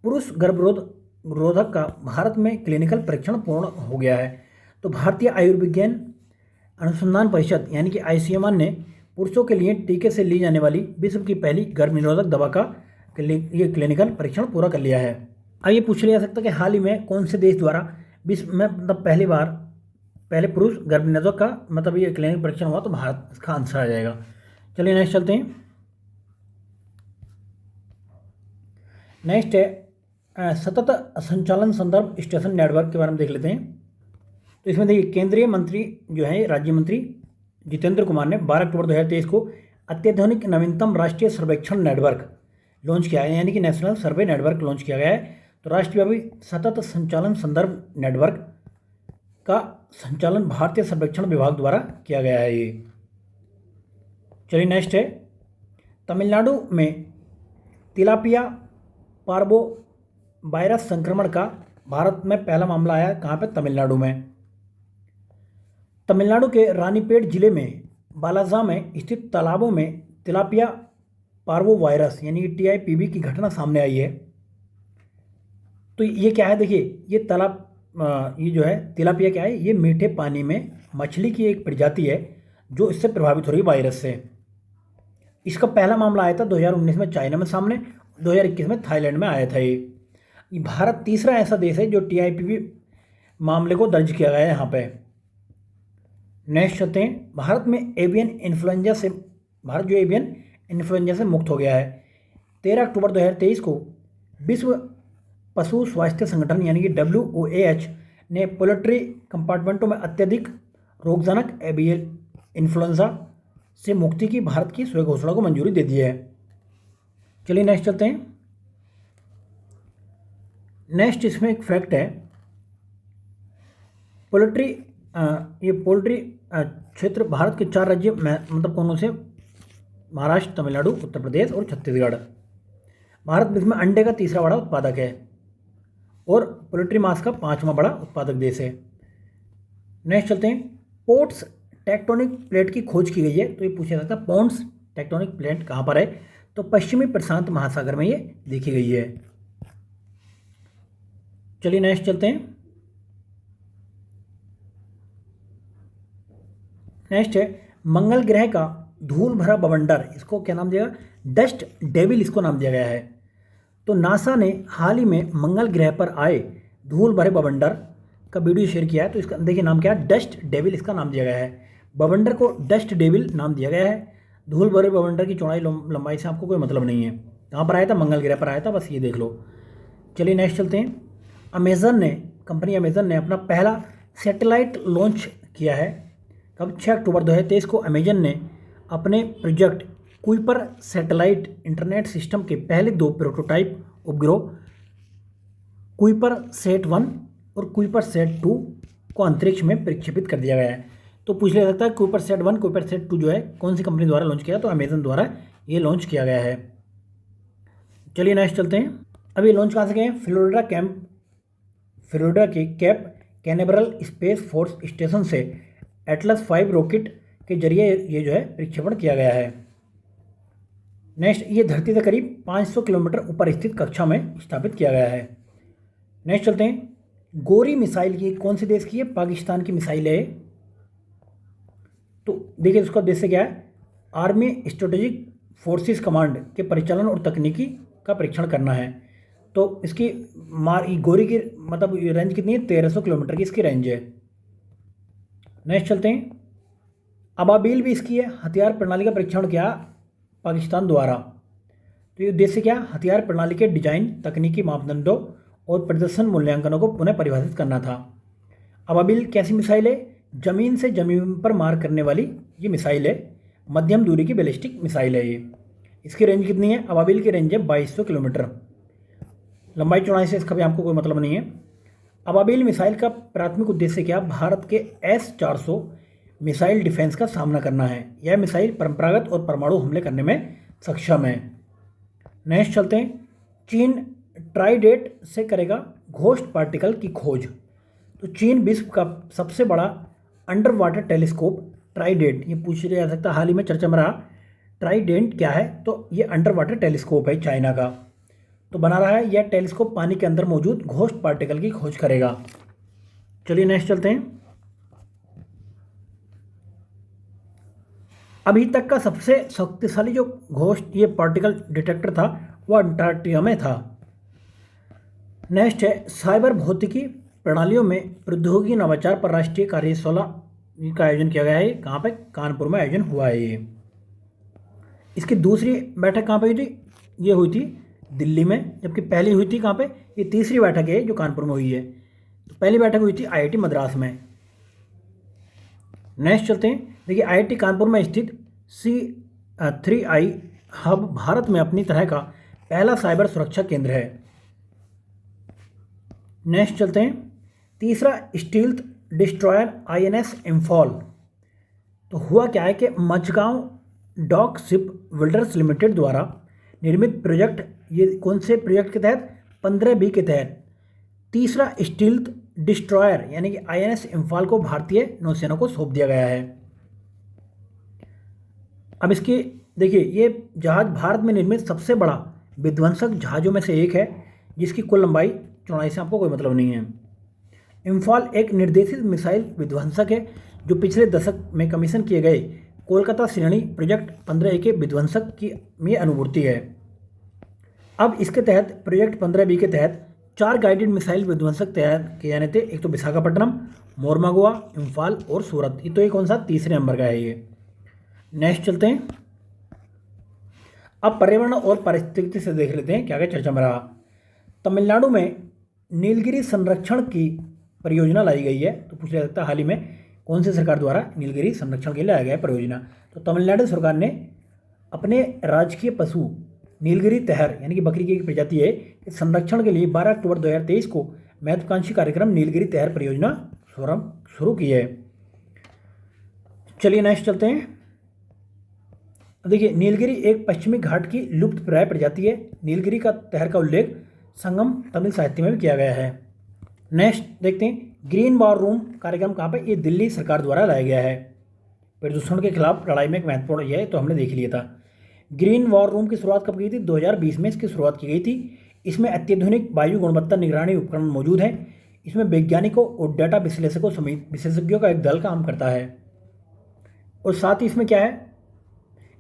पुरुष गर्भरोधक का भारत में क्लिनिकल परीक्षण पूर्ण हो गया है। तो भारतीय आयुर्विज्ञान अनुसंधान परिषद यानी कि ICMR ने पुरुषों के लिए टीके से ली जाने वाली विश्व की पहली गर्भ निरोधक दवा का ये क्लिनिकल परीक्षण पूरा कर लिया है। अब ये पूछ लिया जा सकता है कि हाल ही में कौन से देश द्वारा विश्व में मतलब पहले पुरुष गर्भ निरोधक का मतलब ये क्लिनिकल परीक्षण हुआ? तो भारत इसका आंसर आ जाएगा। चलिए नेक्स्ट चलते हैं। नेक्स्ट है सतत संचालन संदर्भ स्टेशन नेटवर्क के बारे में देख लेते हैं। तो इसमें देखिए केंद्रीय मंत्री जो है राज्य मंत्री जितेंद्र कुमार ने 12 अक्टूबर 2023 को अत्याधुनिक नवीनतम राष्ट्रीय सर्वेक्षण नेटवर्क लॉन्च किया गया है, यानी कि नेशनल सर्वे नेटवर्क लॉन्च किया गया है। तो राष्ट्रव्यापी सतत संचालन संदर्भ नेटवर्क का संचालन भारतीय सर्वेक्षण विभाग द्वारा किया गया है ये। चलिए नेक्स्ट है, तमिलनाडु में तिलापिया पार्बो वायरस संक्रमण का भारत में पहला मामला आया। कहाँ पे? तमिलनाडु में। तमिलनाडु के रानीपेट जिले में बालाजा में स्थित तालाबों में तिलापिया पार्वो वायरस यानी कि TIPV की घटना सामने आई है। तो ये क्या है? देखिए, ये तालाब ये जो है तिलापिया क्या है? ये मीठे पानी में मछली की एक प्रजाति है जो इससे प्रभावित हो रही है वायरस से। इसका पहला मामला आया था 2019 में चाइना में सामने, 2021 में थाईलैंड में आया था ये। भारत तीसरा ऐसा देश है जो TIPV मामले को दर्ज किया गया है यहाँ पे। नेक्स्ट चलते हैं, भारत जो एवियन इन्फ्लुएंजा से मुक्त हो गया है। 13 अक्टूबर 2023 को विश्व पशु स्वास्थ्य संगठन यानी कि WOAH ने पोल्ट्री कंपार्टमेंटों में अत्यधिक रोगजनक एवियन इन्फ्लुएंजा से मुक्ति की भारत की स्व घोषणा को मंजूरी दे दी है। चलिए नेक्स्ट चलते हैं। नेक्स्ट इसमें एक फैक्ट है, पोल्ट्री क्षेत्र भारत के 4 राज्य मतलब कौन से? महाराष्ट्र, तमिलनाडु, उत्तर प्रदेश और छत्तीसगढ़। भारत विश्व में अंडे का तीसरा बड़ा उत्पादक है और पोल्ट्री मांस का 5वां बड़ा उत्पादक देश है। नेक्स्ट चलते हैं, पोर्ट्स टेक्टोनिक प्लेट की खोज की गई है। तो ये पूछा जाता है पोर्ट्स टेक्टोनिक प्लेट कहाँ पर है? तो पश्चिमी प्रशांत महासागर में ये देखी गई है। चलिए नेक्स्ट चलते हैं। नेक्स्ट है, मंगल ग्रह का धूल भरा बवंडर, इसको क्या नाम दिया? डस्ट डेविल इसको नाम दिया गया है। तो नासा ने हाल ही में मंगल ग्रह पर आए धूल भरे बवंडर का वीडियो शेयर किया है। तो इसका देखिए नाम क्या है? डस्ट डेविल इसका नाम दिया गया है। बवंडर को डस्ट डेविल नाम दिया गया है। धूल भरे बवंडर की चौड़ाई लंबाई से आपको कोई मतलब नहीं है। कहाँ पर आया था? मंगल ग्रह पर आया था, बस ये देख लो। चलिए नेक्स्ट चलते हैं। कंपनी अमेजन ने अपना पहला सैटेलाइट लॉन्च किया है। कब? 6 अक्टूबर 2023 को अमेजन ने अपने project Kuiper satellite internet system के पहले 2 प्रोटोटाइप उपग्रह कुइपर सेट 1 और कुइपर सेट 2 को अंतरिक्ष में प्रक्षेपित कर दिया गया है। तो पूछ लिया सकता है कुइपर सेट 1 कुइपर सेट 2 जो है कौन सी कंपनी द्वारा लॉन्च किया? तो अमेजन द्वारा ये लॉन्च किया गया है। चलिए नेक्स्ट चलते हैं। अभी लॉन्च कहाँ से गए हैं? फ्लोरिडा के cap Canaveral space force station से एटलस 5 रॉकेट के जरिए ये जो है प्रक्षेपण किया गया है। नेक्स्ट, ये धरती से करीब 500 किलोमीटर ऊपर स्थित कक्षा में स्थापित किया गया है। नेक्स्ट चलते हैं। गोरी मिसाइल की कौन से देश की है? पाकिस्तान की मिसाइल है। तो देखिए इसका उद्देश्य क्या है? आर्मी स्ट्रेटेजिक फोर्सेस कमांड के परिचालन और तकनीकी का परीक्षण करना है। तो इसकी गोरी की मतलब रेंज कितनी है? 1300 किलोमीटर की इसकी रेंज है। नेक्स्ट चलते हैं। अबाबील भी इसकी है। हथियार प्रणाली का परीक्षण किया पाकिस्तान द्वारा। तो ये उद्देश्य क्या? हथियार प्रणाली के डिजाइन, तकनीकी मापदंडों और प्रदर्शन मूल्यांकनों को पुनः परिभाषित करना था। अबाबील कैसी मिसाइल है? जमीन से जमीन पर मार करने वाली ये मिसाइल है। मध्यम दूरी की बैलिस्टिक मिसाइल है ये। इसकी रेंज कितनी है? अबाबील की रेंज है 2200 किलोमीटर। लंबाई चौड़ाई से इसका भी आपको कोई मतलब नहीं है। अबाबील मिसाइल का प्राथमिक उद्देश्य क्या? भारत के S-400 मिसाइल डिफेंस का सामना करना है। यह मिसाइल परंपरागत और परमाणु हमले करने में सक्षम है। नेक्स्ट चलते हैं। चीन ट्राइडेट से करेगा घोस्ट पार्टिकल की खोज। तो चीन विश्व का सबसे बड़ा अंडर वाटर टेलीस्कोप ट्राइडेंट, ये पूछ लिया जा सकता है, हाल ही में चर्चा में रहा। ट्राइडेंट क्या है? तो ये अंडर वाटर टेलीस्कोप है चाइना का, तो बना रहा है। यह टेलीस्कोप पानी के अंदर मौजूद घोस्ट पार्टिकल की खोज करेगा। चलिए नेक्स्ट चलते हैं। अभी तक का सबसे शक्तिशाली जो घोस्ट ये पार्टिकल डिटेक्टर था वो अंटार्कटिका में था। नेक्स्ट है, साइबर भौतिकी प्रणालियों में प्रौद्योगिकी नवाचार पर राष्ट्रीय कार्यशाला का आयोजन किया गया है। कहाँ पे? कानपुर में आयोजन हुआ है ये। इसकी दूसरी बैठक कहाँ पे हुई थी? ये हुई थी दिल्ली में, जबकि पहली हुई थी कहाँ पे? ये तीसरी बैठक है जो कानपुर में हुई है। तो पहली बैठक हुई थी IIT मद्रास में। नेक्स्ट चलते हैं। देखिए IIT कानपुर में स्थित C3I हब भारत में अपनी तरह का पहला साइबर सुरक्षा केंद्र है। नेक्स्ट चलते हैं, तीसरा स्टील्थ डिस्ट्रॉयर आईएनएस इम्फॉल। तो हुआ क्या है कि Mazagon dock ship builders limited द्वारा निर्मित प्रोजेक्ट, ये कौन से प्रोजेक्ट के तहत, 15B के तहत तीसरा स्टील्थ डिस्ट्रॉयर यानी कि आईएनएस इम्फाल को भारतीय नौसेना को सौंप दिया गया है। अब इसकी देखिए, ये जहाज भारत में निर्मित सबसे बड़ा विध्वंसक जहाज़ों में से एक है, जिसकी कुल लंबाई चौड़ाई से आपको कोई मतलब नहीं है। इम्फाल एक निर्देशित मिसाइल विध्वंसक है जो पिछले दशक में कमीशन किए गए कोलकाता श्रेणी प्रोजेक्ट 15A के विध्वंसक की में अनुभूति है। अब इसके तहत प्रोजेक्ट 15B के तहत 4 गाइडेड मिसाइल विध्वंसक तैयार किए जाने थे। एक तो विशाखापट्टनम, मोरमागुआ, इम्फाल और सूरत। ये तो ये कौन सा, तीसरे नंबर का है ये। नेक्स्ट चलते हैं, अब पर्यावरण और पारिस्थितिकी से देख लेते हैं क्या क्या चर्चा में रहा। तमिलनाडु में नीलगिरी संरक्षण की परियोजना लाई गई है। तो पूछ सकता है हाल ही में कौन सी सरकार द्वारा नीलगिरी संरक्षण के लिए लाया गया है परियोजना। तो तमिलनाडु सरकार ने अपने राजकीय पशु नीलगिरी तहर यानी कि बकरी की एक प्रजाति है, इस संरक्षण के लिए 12 अक्टूबर 2023 को महत्वाकांक्षी कार्यक्रम नीलगिरी तहर परियोजना शुरू की है। चलिए नेक्स्ट चलते हैं। देखिए, नीलगिरी एक पश्चिमी घाट की लुप्त प्राय प्रजाति है। नीलगिरी का तहर का उल्लेख संगम तमिल साहित्य में भी किया गया है। नेक्स्ट देखते हैं, ग्रीन वॉर रूम कार्यक्रम कहाँ पे, ये दिल्ली सरकार द्वारा लाया गया है। प्रदूषण के खिलाफ लड़ाई में एक महत्वपूर्ण यह है, तो हमने देख लिया था। ग्रीन वॉर रूम की शुरुआत कब की थी, 2020 में इसकी शुरुआत की गई थी। इसमें अत्याधुनिक वायु गुणवत्ता निगरानी उपकरण मौजूद हैं। इसमें वैज्ञानिकों और डाटा विश्लेषकों समेत विशेषज्ञों का एक दल काम करता है। और साथ ही इसमें क्या है,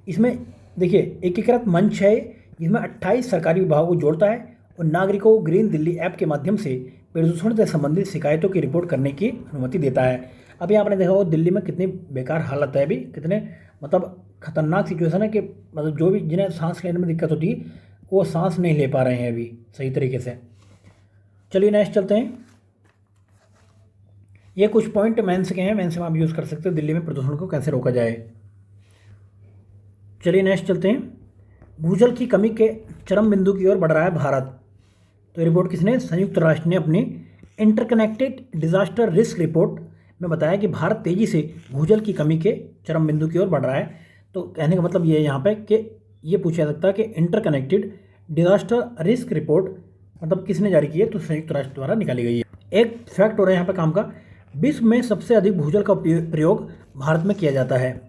इसमें देखिए एकीकृत मंच है जिसमें 28 सरकारी विभागों को जोड़ता है और नागरिकों को ग्रीन दिल्ली ऐप के माध्यम से प्रदूषण से संबंधित शिकायतों की रिपोर्ट करने की अनुमति देता है। अभी आपने देखा हो दिल्ली में कितनी बेकार हालत है, अभी कितने मतलब खतरनाक सिचुएशन है कि मतलब जो भी जिन्हें सांस लेने में दिक्कत होती है वो सांस नहीं ले पा रहे हैं अभी सही तरीके से। चलिए नेक्स्ट चलते हैं। ये कुछ पॉइंट मेंस के हैं, मेंस में आप यूज़ कर सकते हो दिल्ली में प्रदूषण को कैसे रोका जाए। चलिए नेक्स्ट चलते हैं। भूजल की कमी के चरम बिंदु की ओर बढ़ रहा है भारत। तो रिपोर्ट किसने, संयुक्त राष्ट्र ने अपनी इंटरकनेक्टेड डिजास्टर रिस्क रिपोर्ट में बताया कि भारत तेजी से भूजल की कमी के चरम बिंदु की ओर बढ़ रहा है। तो कहने का मतलब ये है यहाँ पे कि ये पूछा जा सकता है कि इंटरकनेक्टेड डिजास्टर रिस्क रिपोर्ट मतलब किसने जारी की है, तो संयुक्त राष्ट्र द्वारा निकाली गई है। एक फैक्ट हो रहा है यहाँ पे काम का, विश्व में सबसे अधिक भूजल का प्रयोग भारत में किया जाता है।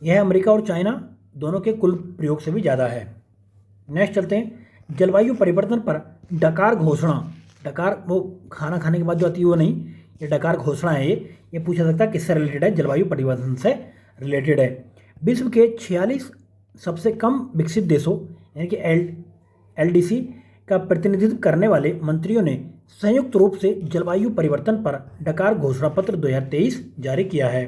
यह अमेरिका और चाइना दोनों के कुल प्रयोग से भी ज़्यादा है। नेक्स्ट चलते हैं, जलवायु परिवर्तन पर डकार घोषणा। डकार वो खाना खाने के बाद जो आती है वो नहीं, ये डकार घोषणा है। ये पूछा सकता है किससे रिलेटेड है, जलवायु परिवर्तन से रिलेटेड है। विश्व के 46 सबसे कम विकसित देशों यानी कि LDC का प्रतिनिधित्व करने वाले मंत्रियों ने संयुक्त रूप से जलवायु परिवर्तन पर डकार घोषणा पत्र 2023 जारी किया है।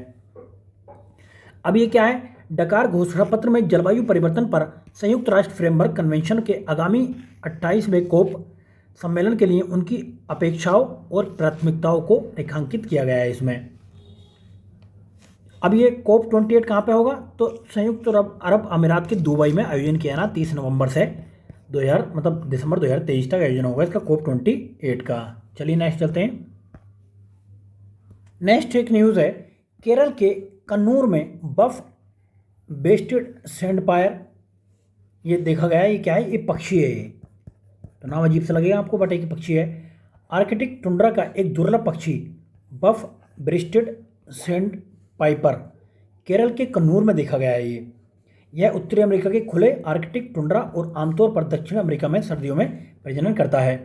अब ये क्या है, डकार घोषणा पत्र में जलवायु परिवर्तन पर संयुक्त राष्ट्र फ्रेमवर्क कन्वेंशन के आगामी 28वें कोप सम्मेलन के लिए उनकी अपेक्षाओं और प्राथमिकताओं को रेखांकित किया गया है इसमें। अब ये कोप 28 कहाँ पे होगा, तो संयुक्त अरब अमीरात के दुबई में आयोजन किया ना 30 नवंबर से दिसंबर 2023 तक आयोजन होगा इसका कोप 28 का। चलिए नेक्स्ट चलते हैं। नेक्स्ट एक न्यूज़ है, केरल के कन्नूर में बफ बेस्टेड सैंडपायर ये देखा गया है। ये क्या है, ये पक्षी है। ये तो नाम अजीब से लगेगा आपको बट एक पक्षी है। आर्कटिक टुंड्रा का एक दुर्लभ पक्षी बफ ब्रेस्टेड सैंड पाइपर केरल के कन्नूर में देखा गया है। यह उत्तरी अमेरिका के खुले आर्कटिक टुंड्रा और आमतौर पर दक्षिण अमेरिका में सर्दियों में प्रजनन करता है।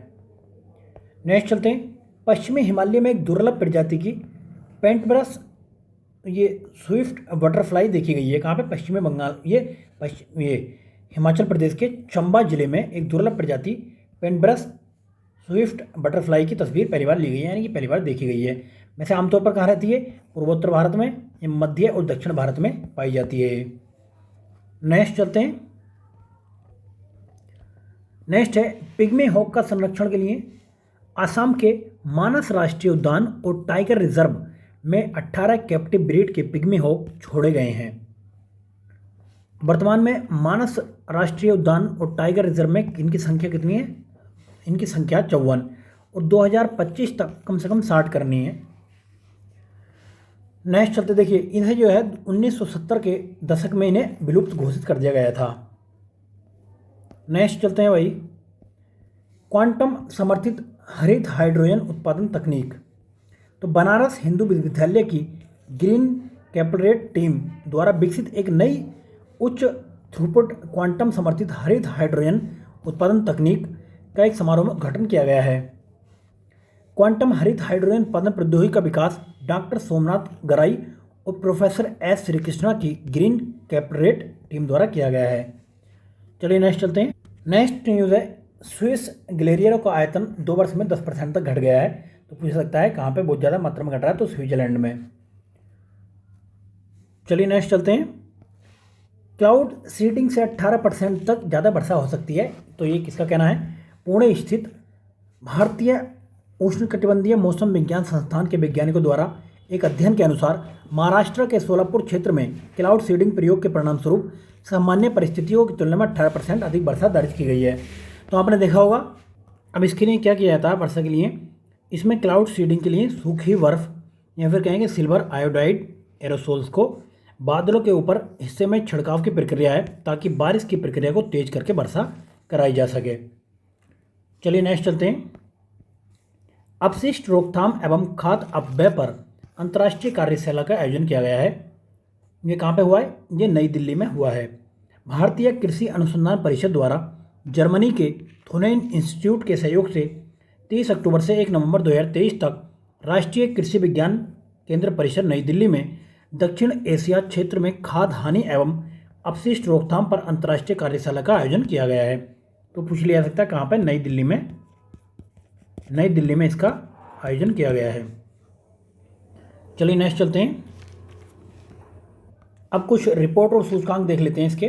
नेक्स्ट चलते हैं, पश्चिमी हिमालय में एक दुर्लभ प्रजाति की पेंटब्रश ये स्विफ्ट बटरफ्लाई देखी गई है। कहाँ पे, पश्चिमी बंगाल, ये हिमाचल प्रदेश के चंबा जिले में एक दुर्लभ प्रजाति पेंटब्रश स्विफ्ट बटरफ्लाई की तस्वीर पहली बार ली गई है, यानी कि पहली बार देखी गई है। वैसे आमतौर पर कहाँ रहती है, पूर्वोत्तर भारत में, ये मध्य और दक्षिण भारत में पाई जाती है। नेक्स्ट चलते हैं। नेक्स्ट है, पिग्मी हॉक का संरक्षण के लिए आसाम के मानस राष्ट्रीय उद्यान और टाइगर रिजर्व में 18 कैप्टिव ब्रीड के पिग्मी हॉक छोड़े गए हैं। वर्तमान में मानस राष्ट्रीय उद्यान और टाइगर रिजर्व में इनकी संख्या कितनी है? इनकी संख्या 54 और 2025 तक कम से कम 60 करनी है। नेक्स्ट चलते, देखिए इन्हें जो है 1970 के दशक में इन्हें विलुप्त घोषित कर दिया गया था। नेक्स्ट चलते हैं भाई, क्वांटम समर्थित हरित हाइड्रोजन उत्पादन तकनीक। तो बनारस हिंदू विश्वविद्यालय की ग्रीन कैपिटरेट टीम द्वारा विकसित एक नई उच्च थ्रूपुट क्वांटम समर्थित हरित हाइड्रोजन उत्पादन तकनीक का एक समारोह में उद्घाटन किया गया है। क्वांटम हरित हाइड्रोजन उत्पादन प्रौद्योगिकी का विकास डॉक्टर सोमनाथ गराई और प्रोफेसर एस श्रीकृष्णा की ग्रीन कैपिटरेट टीम द्वारा किया गया है। चलिए नेक्स्ट चलते हैं। नेक्स्ट न्यूज़ है, स्विस ग्लेशियर का आयतन 2 वर्ष में 10% तक घट गया है। तो पूछ सकता है कहाँ पे बहुत ज़्यादा मात्रा में घट रहा है, तो स्विट्जरलैंड में। चलिए नेक्स्ट चलते हैं। क्लाउड सीडिंग से 18% तक ज़्यादा वर्षा हो सकती है। तो ये किसका कहना है? पुणे स्थित भारतीय उष्णकटिबंधीय मौसम विज्ञान संस्थान के वैज्ञानिकों द्वारा एक अध्ययन के अनुसार महाराष्ट्र के सोलापुर क्षेत्र में क्लाउड सीडिंग प्रयोग के परिणामस्वरूप सामान्य परिस्थितियों की तुलना में 18% अधिक वर्षा दर्ज की गई है। तो आपने देखा होगा, अब इसके लिए क्या किया जाता है वर्षा के लिए? इसमें क्लाउड सीडिंग के लिए सूखी बर्फ या फिर कहेंगे सिल्वर आयोडाइड एरोसोल्स को बादलों के ऊपर हिस्से में छिड़काव की प्रक्रिया है, ताकि बारिश की प्रक्रिया को तेज करके वर्षा कराई जा सके। चलिए नेक्स्ट चलते हैं। अपशिष्ट रोकथाम एवं खाद्य अपव्यय पर अंतर्राष्ट्रीय कार्यशाला का आयोजन किया गया है। ये कहाँ पे हुआ है? ये नई दिल्ली में हुआ है। भारतीय कृषि अनुसंधान परिषद द्वारा जर्मनी के थुनेन इंस्टीट्यूट के सहयोग से 30 अक्टूबर से 1 नवंबर 2023 तक राष्ट्रीय कृषि विज्ञान केंद्र परिसर नई दिल्ली में दक्षिण एशिया क्षेत्र में खाद्य हानि एवं अपशिष्ट रोकथाम पर अंतर्राष्ट्रीय कार्यशाला का आयोजन किया गया है। तो पूछ लिया जा सकता है कहाँ पर? नई दिल्ली में। नई दिल्ली में इसका आयोजन किया गया है। चलिए नेक्स्ट चलते हैं। अब कुछ रिपोर्ट और सूचकांक देख लेते हैं इसके।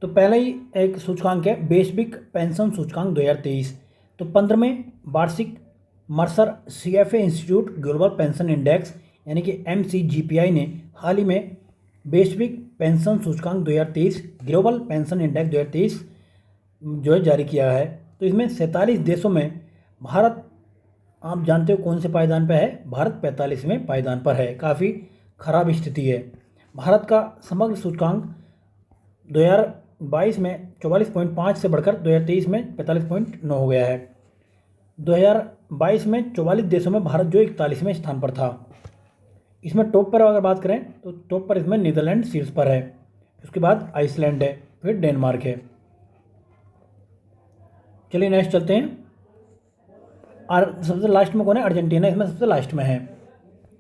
तो पहला ही एक सूचकांक है वैश्विक पेंशन सूचकांक 2023। तो 15वें वार्षिक Mercer CFA institute global pension index यानी कि MCGPI ने हाल ही में वैश्विक पेंशन सूचकांक 2023 ग्लोबल पेंशन इंडेक्स 2023 जो है जारी किया है। तो इसमें 47 देशों में भारत, आप जानते हो कौन से पायदान पर है? भारत 45वें पायदान पर है। काफ़ी खराब स्थिति है। भारत का समग्र सूचकांक 2022 में 44.5 से बढ़कर 2023 में 45.9 हो गया है। 2022 में 44 देशों में भारत जो 41वें स्थान पर था। इसमें टॉप पर अगर बात करें तो टॉप पर इसमें नीदरलैंड शीर्ष पर है, उसके बाद आइसलैंड है, फिर डेनमार्क है। चलिए नेक्स्ट चलते हैं। और सबसे लास्ट में कौन है? अर्जेंटीना इसमें सबसे लास्ट में है।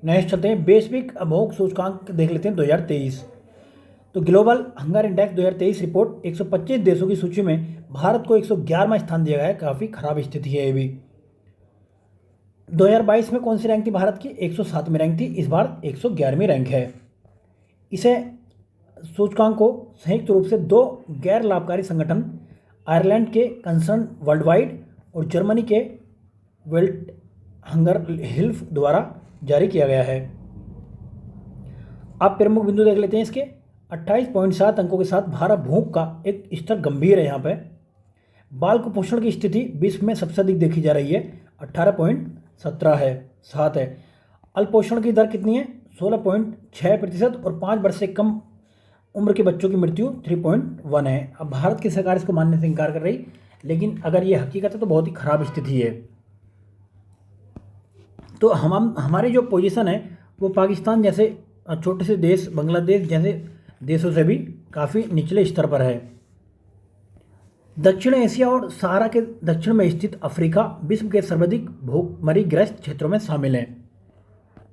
नेक्स्ट चलते हैं। वैश्विक उपभोग सूचकांक देख लेते हैं 2023। तो ग्लोबल हंगर इंडेक्स 2023 रिपोर्ट 125 देशों की सूची में भारत को 111वां स्थान दिया गया है। काफ़ी खराब स्थिति है ये भी। 2022 में कौन सी रैंक थी भारत की? 107वीं रैंक थी। इस बार 111वीं रैंक है। इसे सूचकांक को संयुक्त रूप से 2 गैर लाभकारी संगठन आयरलैंड के कंसर्न वर्ल्ड वाइड और जर्मनी के वेल्ट हंगर हिल्फ द्वारा जारी किया गया है। आप प्रमुख बिंदु देख लेते हैं इसके। 28.7 अंकों के साथ भारत भूख का एक स्तर गंभीर है। यहाँ पे बाल कुपोषण की स्थिति विश्व में सबसे अधिक देखी जा रही है, 18.17 है, 7 है। अल्पोषण की दर कितनी है? 16.6% और 5 वर्ष से कम उम्र के बच्चों की मृत्यु 3.1 है। अब भारत की सरकार इसको मानने से इनकार कर रही, लेकिन अगर ये हकीकत है तो बहुत ही खराब स्थिति है। तो हमारी जो पोजीशन है वो पाकिस्तान जैसे छोटे से देश, बांग्लादेश जैसे देशों से भी काफ़ी निचले स्तर पर है। दक्षिण एशिया और सहारा के दक्षिण में स्थित अफ्रीका विश्व के सर्वाधिक भूखमरी ग्रस्त क्षेत्रों में शामिल है।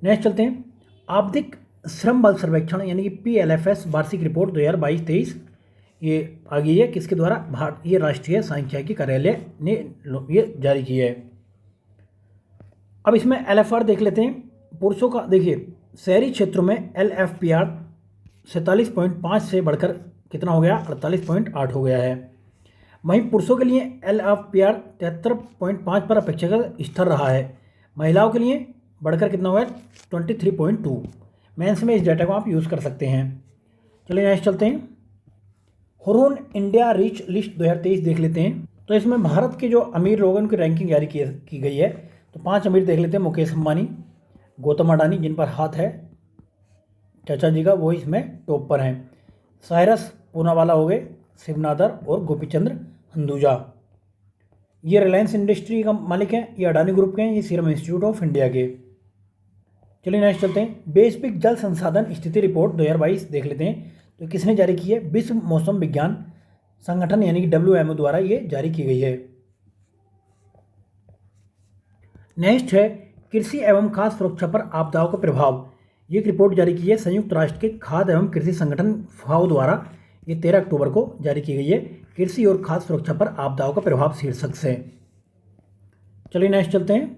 नेक्स्ट चलते हैं। आवधिक श्रम बल सर्वेक्षण यानी कि PLFS वार्षिक रिपोर्ट 2022-23 ये आ गई है। किसके द्वारा? भारतीय राष्ट्रीय सांख्यिकी कार्यालय ने ये जारी की है। अब इसमें LFR देख लेते हैं। पुरुषों का देखिए, शहरी क्षेत्रों में LFPR 47.5 से बढ़कर कितना हो गया? 48.8 हो गया है। वहीं पुरुषों के लिए LFPR 73.5 पर अपेक्षाकृत स्थिर रहा है। महिलाओं के लिए बढ़कर कितना हुआ है? 23.2। मेंस में इस डाटा को आप यूज़ कर सकते हैं। चलिए नेक्स्ट चलते हैं। हुरून इंडिया रिच लिस्ट 2023 देख लेते हैं। तो इसमें भारत के जो अमीर लोगों की रैंकिंग जारी की गई है। तो 5 अमीर देख लेते हैं। मुकेश अंबानी, गौतम अडानी, जिन पर हाथ है चाचा जी का, वो इसमें टॉप पर हैं। साइरस पूनावाला हो गए, शिव नादर और गोपीचंद्र हंदूजा। ये रिलायंस इंडस्ट्री का मालिक हैं, ये अडानी ग्रुप के हैं, ये सीरम इंस्टीट्यूट ऑफ इंडिया के। चलिए नेक्स्ट चलते हैं। वैश्विक जल संसाधन स्थिति रिपोर्ट 2022 देख लेते हैं। तो किसने जारी की है? विश्व मौसम विज्ञान संगठन यानी कि WMO द्वारा ये जारी की गई है। नेक्स्ट है कृषि एवं खाद्य सुरक्षा पर आपदाओं का प्रभाव। ये एक रिपोर्ट जारी की है संयुक्त राष्ट्र के खाद्य एवं कृषि संगठन FAO द्वारा। ये 13 अक्टूबर को जारी की गई है, कृषि और खाद्य सुरक्षा पर आपदाओं का प्रभाव शीर्षक से। चलिए नेक्स्ट चलते हैं।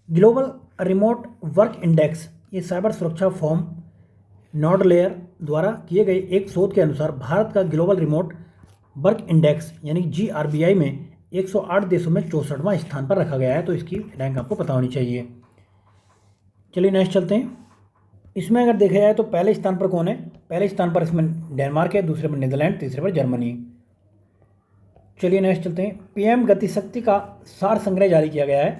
ग्लोबल रिमोट वर्क इंडेक्स, ये साइबर सुरक्षा फॉर्म नॉर्डलेयर द्वारा किए गए एक शोध के अनुसार भारत का ग्लोबल रिमोट वर्क इंडेक्स यानी GRBI में 108 देशों में 64वां स्थान पर रखा गया है। तो इसकी रैंक आपको पता होनी चाहिए। चलिए नेक्स्ट चलते हैं। इसमें अगर देखा जाए तो पहले स्थान पर कौन है? पहले स्थान पर इसमें डेनमार्क है, दूसरे पर नीदरलैंड, तीसरे पर जर्मनी। चलिए नेक्स्ट चलते हैं। PM गति शक्ति का सार संग्रह जारी किया गया है।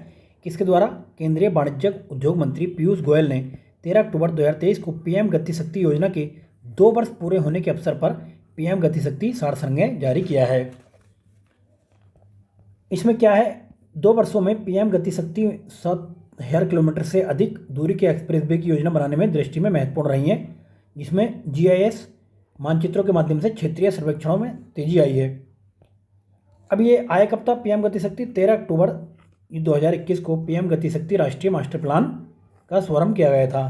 किसके द्वारा? केंद्रीय वाणिज्य उद्योग मंत्री पीयूष गोयल ने 13 अक्टूबर 2023 को PM गति शक्ति योजना के 2 वर्ष पूरे होने के अवसर पर PM गति शक्ति सार संग्रह जारी किया है। इसमें क्या है? 2 वर्षों में PM गति शक्ति 7,000 किलोमीटर से अधिक दूरी के एक्सप्रेसवे की योजना बनाने में दृष्टि में महत्वपूर्ण रही है, जिसमें GIS मानचित्रों के माध्यम से क्षेत्रीय सर्वेक्षणों में तेजी आई है। अब ये आया कब था PM गति शक्ति? 13 अक्टूबर 2021 को PM गति शक्ति राष्ट्रीय मास्टर प्लान का शुभारंभ किया गया था।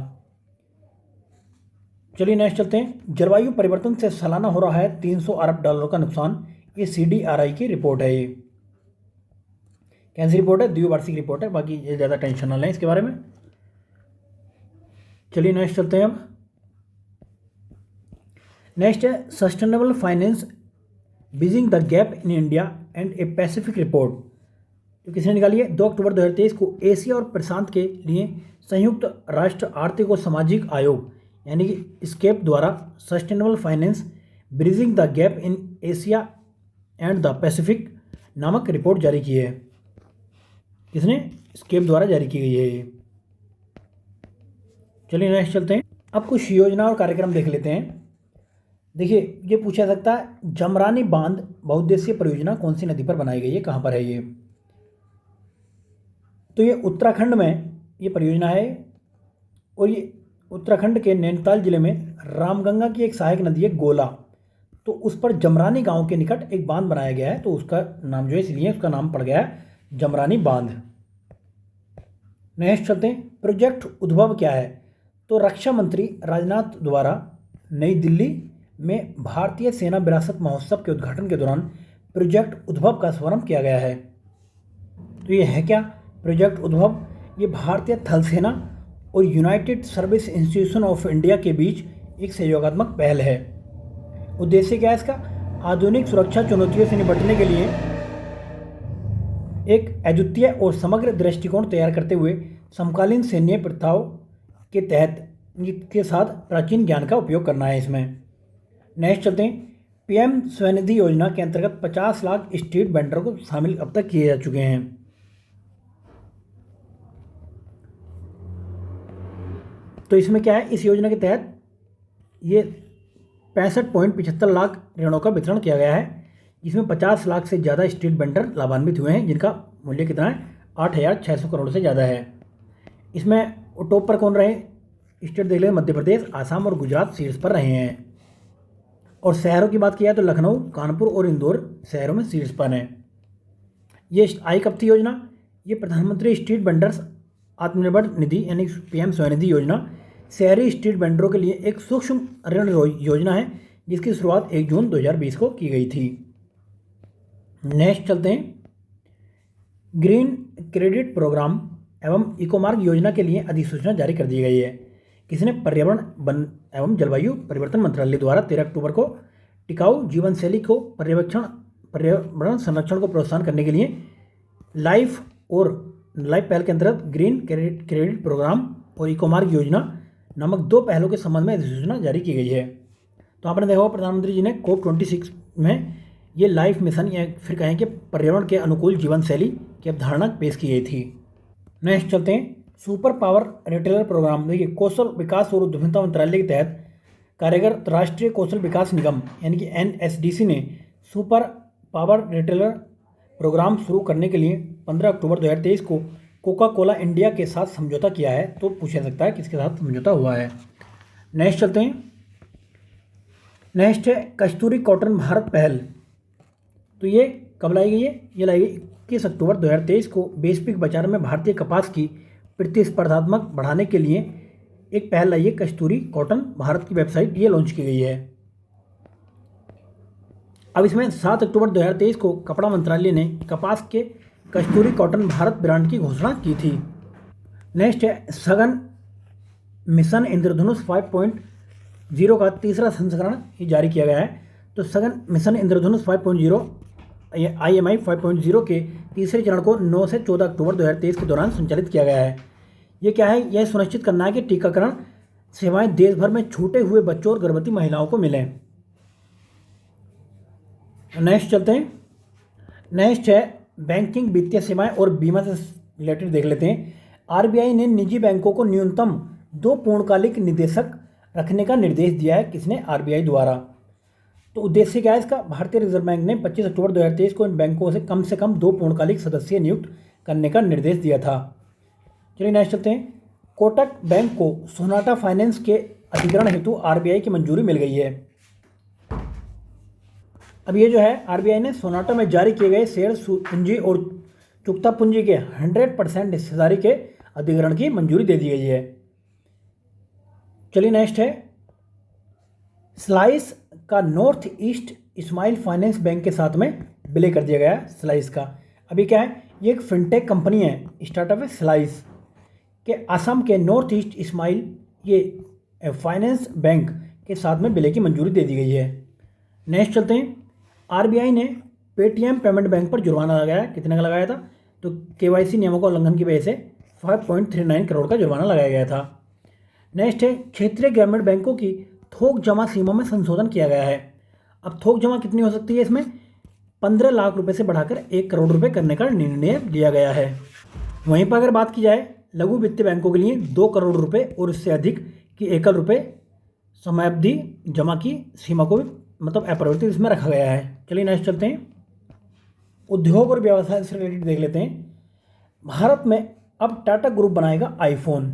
चलिए नेक्स्ट चलते हैं। जलवायु परिवर्तन से सालाना हो रहा है $300 अरब का नुकसान। ये CDRI की रिपोर्ट है। ये कैसी रिपोर्ट है? द्विवार्षिक रिपोर्ट है, बाकी ये ज़्यादा टेंशन ना लें इसके बारे में। चलिए नेक्स्ट चलते हैं। अब नेक्स्ट है sustainable finance bridging the gap in India and A Pacific report. तो किसने निकाली है? 2 अक्टूबर 2023 को एशिया और प्रशांत के लिए संयुक्त राष्ट्र आर्थिक और सामाजिक आयोग यानी कि स्केप द्वारा sustainable finance bridging the gap in Asia and the Pacific नामक रिपोर्ट जारी की है। किसने? स्केप द्वारा जारी की गई है ये। चलिए नेक्स्ट चलते हैं। अब कुछ योजना और कार्यक्रम देख लेते हैं। देखिए, ये पूछा सकता है जमरानी बांध बहुउद्देशीय परियोजना कौन सी नदी पर बनाई गई है, कहाँ पर है ये? तो ये उत्तराखंड में ये परियोजना है और ये उत्तराखंड के नैनीताल जिले में रामगंगा की एक सहायक नदी है गोला। तो उस पर जमरानी गांव के निकट एक बांध बनाया गया है, तो उसका नाम जो है इसलिए उसका नाम पड़ गया है जमरानी बांध। नेक्स्ट चलते हैं। प्रोजेक्ट उद्भव क्या है? तो रक्षा मंत्री राजनाथ द्वारा नई दिल्ली में भारतीय सेना विरासत महोत्सव के उद्घाटन के दौरान प्रोजेक्ट उद्भव का शुभारंभ किया गया है। तो ये है क्या प्रोजेक्ट उद्भव? ये भारतीय थल सेना और United service institution of India के बीच एक सहयोगात्मक पहल है। उद्देश्य क्या है इसका? आधुनिक सुरक्षा चुनौतियों से निपटने के लिए एक अद्वितीय और समग्र दृष्टिकोण तैयार करते हुए समकालीन सैन्य प्रथाओं के तहत के साथ प्राचीन ज्ञान का उपयोग करना है इसमें। नेक्स्ट चलते हैं। PM स्वनिधि योजना के अंतर्गत 50 लाख स्ट्रीट वेंडर को शामिल अब तक किए जा चुके हैं। तो इसमें क्या है? इस योजना के तहत ये 65.75 लाख ऋणों का वितरण किया गया है, जिसमें 50 लाख से ज़्यादा स्ट्रीट वेंडर लाभान्वित हुए हैं, जिनका मूल्य कितना है? 8,600 करोड़ से ज़्यादा है। इसमें टॉप पर कौन रहे? स्टेट देख लें, मध्य प्रदेश, आसाम और गुजरात शीर्ष पर रहे हैं। और शहरों की बात किया तो लखनऊ, कानपुर और इंदौर शहरों में शीर्ष पर हैं। ये आई कब थी योजना? ये प्रधानमंत्री स्ट्रीट वेंडर्स आत्मनिर्भर निधि यानी PM स्वनिधि योजना शहरी स्ट्रीट वेंडरों के लिए एक सूक्ष्म ऋण योजना है, जिसकी शुरुआत 1 जून 2020 को की गई थी। नेक्स्ट चलते हैं। ग्रीन क्रेडिट प्रोग्राम एवं इकोमार्ग योजना के लिए अधिसूचना जारी कर दी गई है। किसने? पर्यावरण वन एवं जलवायु परिवर्तन मंत्रालय द्वारा 13 अक्टूबर को टिकाऊ जीवन शैली को पर्यावरण संरक्षण को प्रोत्साहन करने के लिए लाइफ पहल के अंतर्गत ग्रीन क्रेडिट प्रोग्राम और इकोमार्ग योजना नामक 2 पहलों के संबंध में अधिसूचना जारी की गई है। तो आपने देखा होगा प्रधानमंत्री जी ने COP26 में ये लाइफ मिशन या फिर कहें कि पर्यावरण के अनुकूल जीवन शैली की अवधारणा पेश की गई थी। नेक्स्ट चलते हैं सुपर पावर रिटेलर प्रोग्राम। देखिए कौशल विकास और उद्यमिता मंत्रालय के तहत कार्यरत राष्ट्रीय कौशल विकास निगम यानी कि NSDC ने सुपर पावर रिटेलर प्रोग्राम शुरू करने के लिए 15 अक्टूबर 2023 को कोका कोला इंडिया के साथ समझौता किया है। तो पूछा सकता है किसके साथ समझौता हुआ है। नेक्स्ट चलते हैं, नेक्स्ट है कस्तूरी कॉटन भारत पहल। तो ये कब लाई गई है? ये लाई गई 21 अक्टूबर 2023 को वैश्विक बाजार में भारतीय कपास की प्रतिस्पर्धात्मक बढ़ाने के लिए एक पहल लाई है। कस्तूरी कॉटन भारत की वेबसाइट ये लॉन्च की गई है। अब इसमें 7 अक्टूबर 2023 को कपड़ा मंत्रालय ने कपास के कस्तूरी कॉटन भारत ब्रांड की घोषणा की थी। नेक्स्ट है सघन मिशन इंद्रधनुष 5.0 का तीसरा संस्करण ये जारी किया गया है। तो सघन मिशन इंद्रधनुष 5.0 IMI 5.0 के तीसरे चरण को 9 से 14 अक्टूबर 2023 के दौरान संचालित किया गया है। ये क्या है? यह सुनिश्चित करना है कि टीकाकरण सेवाएं देश भर में छूटे हुए बच्चों और गर्भवती महिलाओं को मिलें। नेक्स्ट चलते हैं, नेक्स्ट है बैंकिंग, वित्तीय सेवाएं और बीमा से रिलेटेड देख लेते हैं। RBI ने निजी बैंकों को न्यूनतम 2 पूर्णकालिक निदेशक रखने का निर्देश दिया है। किसने? RBI द्वारा। तो उद्देश्य क्या है इसका? भारतीय रिजर्व बैंक ने 25 अक्टूबर 2023 को इन बैंकों से कम 2 पूर्णकालिक सदस्य नियुक्त करने का निर्देश दिया था। चलिए नेक्स्ट चलते हैं, कोटक बैंक को सोनाटा फाइनेंस के अधिग्रहण हेतु RBI की मंजूरी मिल गई है। अब ये जो है RBI ने सोनाटा में जारी किए गए शेयर पूंजी और चुकता पूंजी के 100% हिस्सेदारी के अधिग्रहण की मंजूरी दे दी गई है। चलिए नेक्स्ट है, स्लाइस का north east smile finance bank के साथ में विलय कर दिया गया है। स्लाइस का अभी क्या है? ये एक फिनटेक कंपनी है, स्टार्टअप है स्लाइस के असम के नॉर्थ ईस्ट स्माइल ये फाइनेंस बैंक के साथ में विलय की मंजूरी दे दी गई है। नेक्स्ट चलते हैं, RBI ने पेटीएम पेमेंट बैंक पर जुर्माना लगाया। कितने का लगाया था? तो KYC नियमों का उल्लंघन की वजह से 5.39 करोड़ का जुर्माना लगाया गया था। नेक्स्ट है, क्षेत्रीय ग्रामीण बैंकों की थोक जमा सीमा में संशोधन किया गया है। अब थोक जमा कितनी हो सकती है? इसमें 15 लाख रुपए से बढ़ाकर 1 करोड़ रुपए करने का निर्णय लिया गया है। वहीं पर अगर बात की जाए लघु वित्तीय बैंकों के लिए 2 करोड़ रुपए और उससे अधिक की एकल रुपए समयावधि जमा की सीमा को भी मतलब अपरिवर्तित इसमें रखा गया है। चलिए नेक्स्ट चलते हैं, उद्योग और व्यवसाय से रिलेटेड देख लेते हैं। भारत में अब टाटा ग्रुप बनाएगा आईफोन।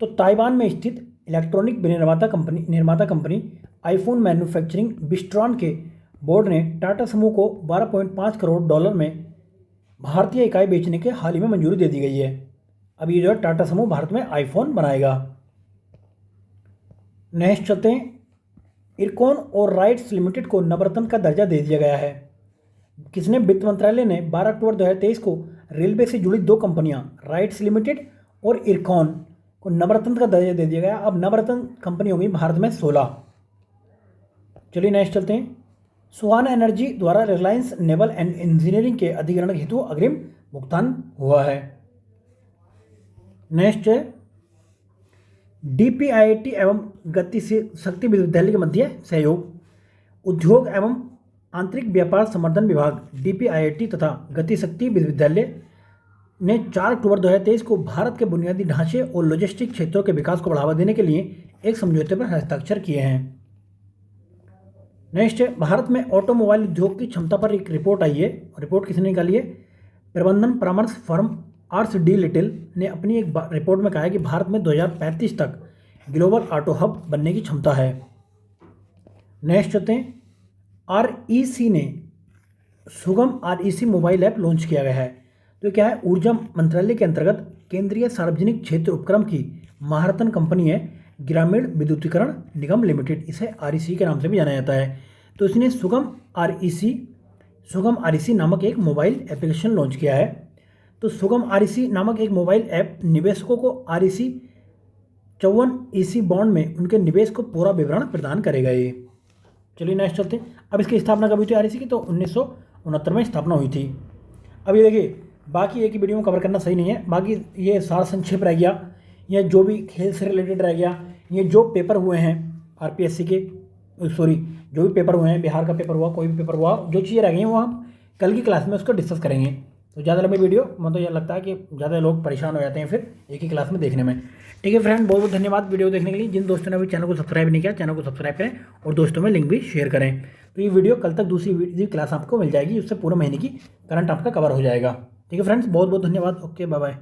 तो ताइवान में स्थित इलेक्ट्रॉनिक निर्माता कंपनी आईफोन मैन्युफैक्चरिंग बिस्ट्रॉन के बोर्ड ने टाटा समूह को $12.5 करोड़ में भारतीय इकाई बेचने के हाल ही में मंजूरी दे दी गई है। अब ये जो है टाटा समूह भारत में आईफोन बनाएगा। नेक्स्ट चलते हैं, इरकॉन और राइट्स लिमिटेड को नवरत्न का दर्जा दे दिया गया है। किसने? वित्त मंत्रालय ने 12 अक्टूबर 2023 को रेलवे से जुड़ी 2 कंपनियां राइट्स लिमिटेड और इरकॉन को नवरत्न का दर्जा दे दिया गया। अब नवरत्न कंपनी होगी भारत में 16। चलिए नेक्स्ट चलते हैं, सुहाना एनर्जी द्वारा रिलायंस नेवल एंड इंजीनियरिंग के अधिग्रहण हेतु अग्रिम भुगतान हुआ है। नेक्स्ट है, DPIIT एवं गति शक्ति विश्वविद्यालय के मध्य सहयोग। उद्योग एवं आंतरिक व्यापार संवर्धन विभाग DPIIT तथा गति शक्ति विश्वविद्यालय ने 4 अक्टूबर 2023 को भारत के बुनियादी ढांचे और लॉजिस्टिक क्षेत्रों के विकास को बढ़ावा देने के लिए एक समझौते पर हस्ताक्षर किए हैं। नेक्स्ट है, भारत में ऑटोमोबाइल उद्योग की क्षमता पर एक रिपोर्ट आई है। रिपोर्ट किसने निकाली है? प्रबंधन परामर्श फर्म RCD लिटिल ने अपनी एक रिपोर्ट में कहा है कि भारत में 2035 तक ग्लोबल ऑटो हब बनने की क्षमता है। नेक्स्ट चलते हैं, REC ने सुगम REC मोबाइल ऐप लॉन्च किया गया है। तो क्या है? ऊर्जा मंत्रालय के अंतर्गत केंद्रीय सार्वजनिक क्षेत्र उपक्रम की महारथन कंपनी है ग्रामीण विद्युतीकरण निगम लिमिटेड, इसे REC के नाम से भी जाना जाता है। तो इसने सुगम REC नामक एक मोबाइल एप्लीकेशन लॉन्च किया है। तो सुगम REC नामक एक मोबाइल ऐप निवेशकों को REC 54 EC बॉन्ड में उनके निवेश को पूरा विवरण प्रदान करेगा ये। चलिए नेक्स्ट चलते हैं। अब इसकी स्थापना कब हुई थी REC की? तो 1969 में स्थापना हुई थी। अब ये देखिए, बाकी एक ही वीडियो में कवर करना सही नहीं है, बाकी ये सार संक्षेप रह गया, या जो भी खेल से रिलेटेड रह गया, ये जो पेपर हुए हैं RPSC के सॉरी जो भी पेपर हुए हैं, बिहार का पेपर हुआ, कोई भी पेपर हुआ, जो चीज़ें रह गई हैं वो हम कल की क्लास में उसको डिस्कस करेंगे। तो ज़्यादा लंबी वीडियो मतलब ये लगता है कि ज़्यादा लोग परेशान हो जाते हैं फिर एक ही क्लास में देखने में। ठीक है फ्रेंड, बहुत बहुत धन्यवाद वीडियो देखने के लिए। जिन दोस्तों ने अभी चैनल को सब्सक्राइब नहीं किया, चैनल को सब्सक्राइब करें और दोस्तों में लिंक भी शेयर करें। तो ये वीडियो कल तक दूसरी क्लास आपको मिल जाएगी, उससे पूरे महीने की करंट आपका कवर हो जाएगा। ठीक है फ्रेंड्स, बहुत बहुत धन्यवाद। Okay, bye bye.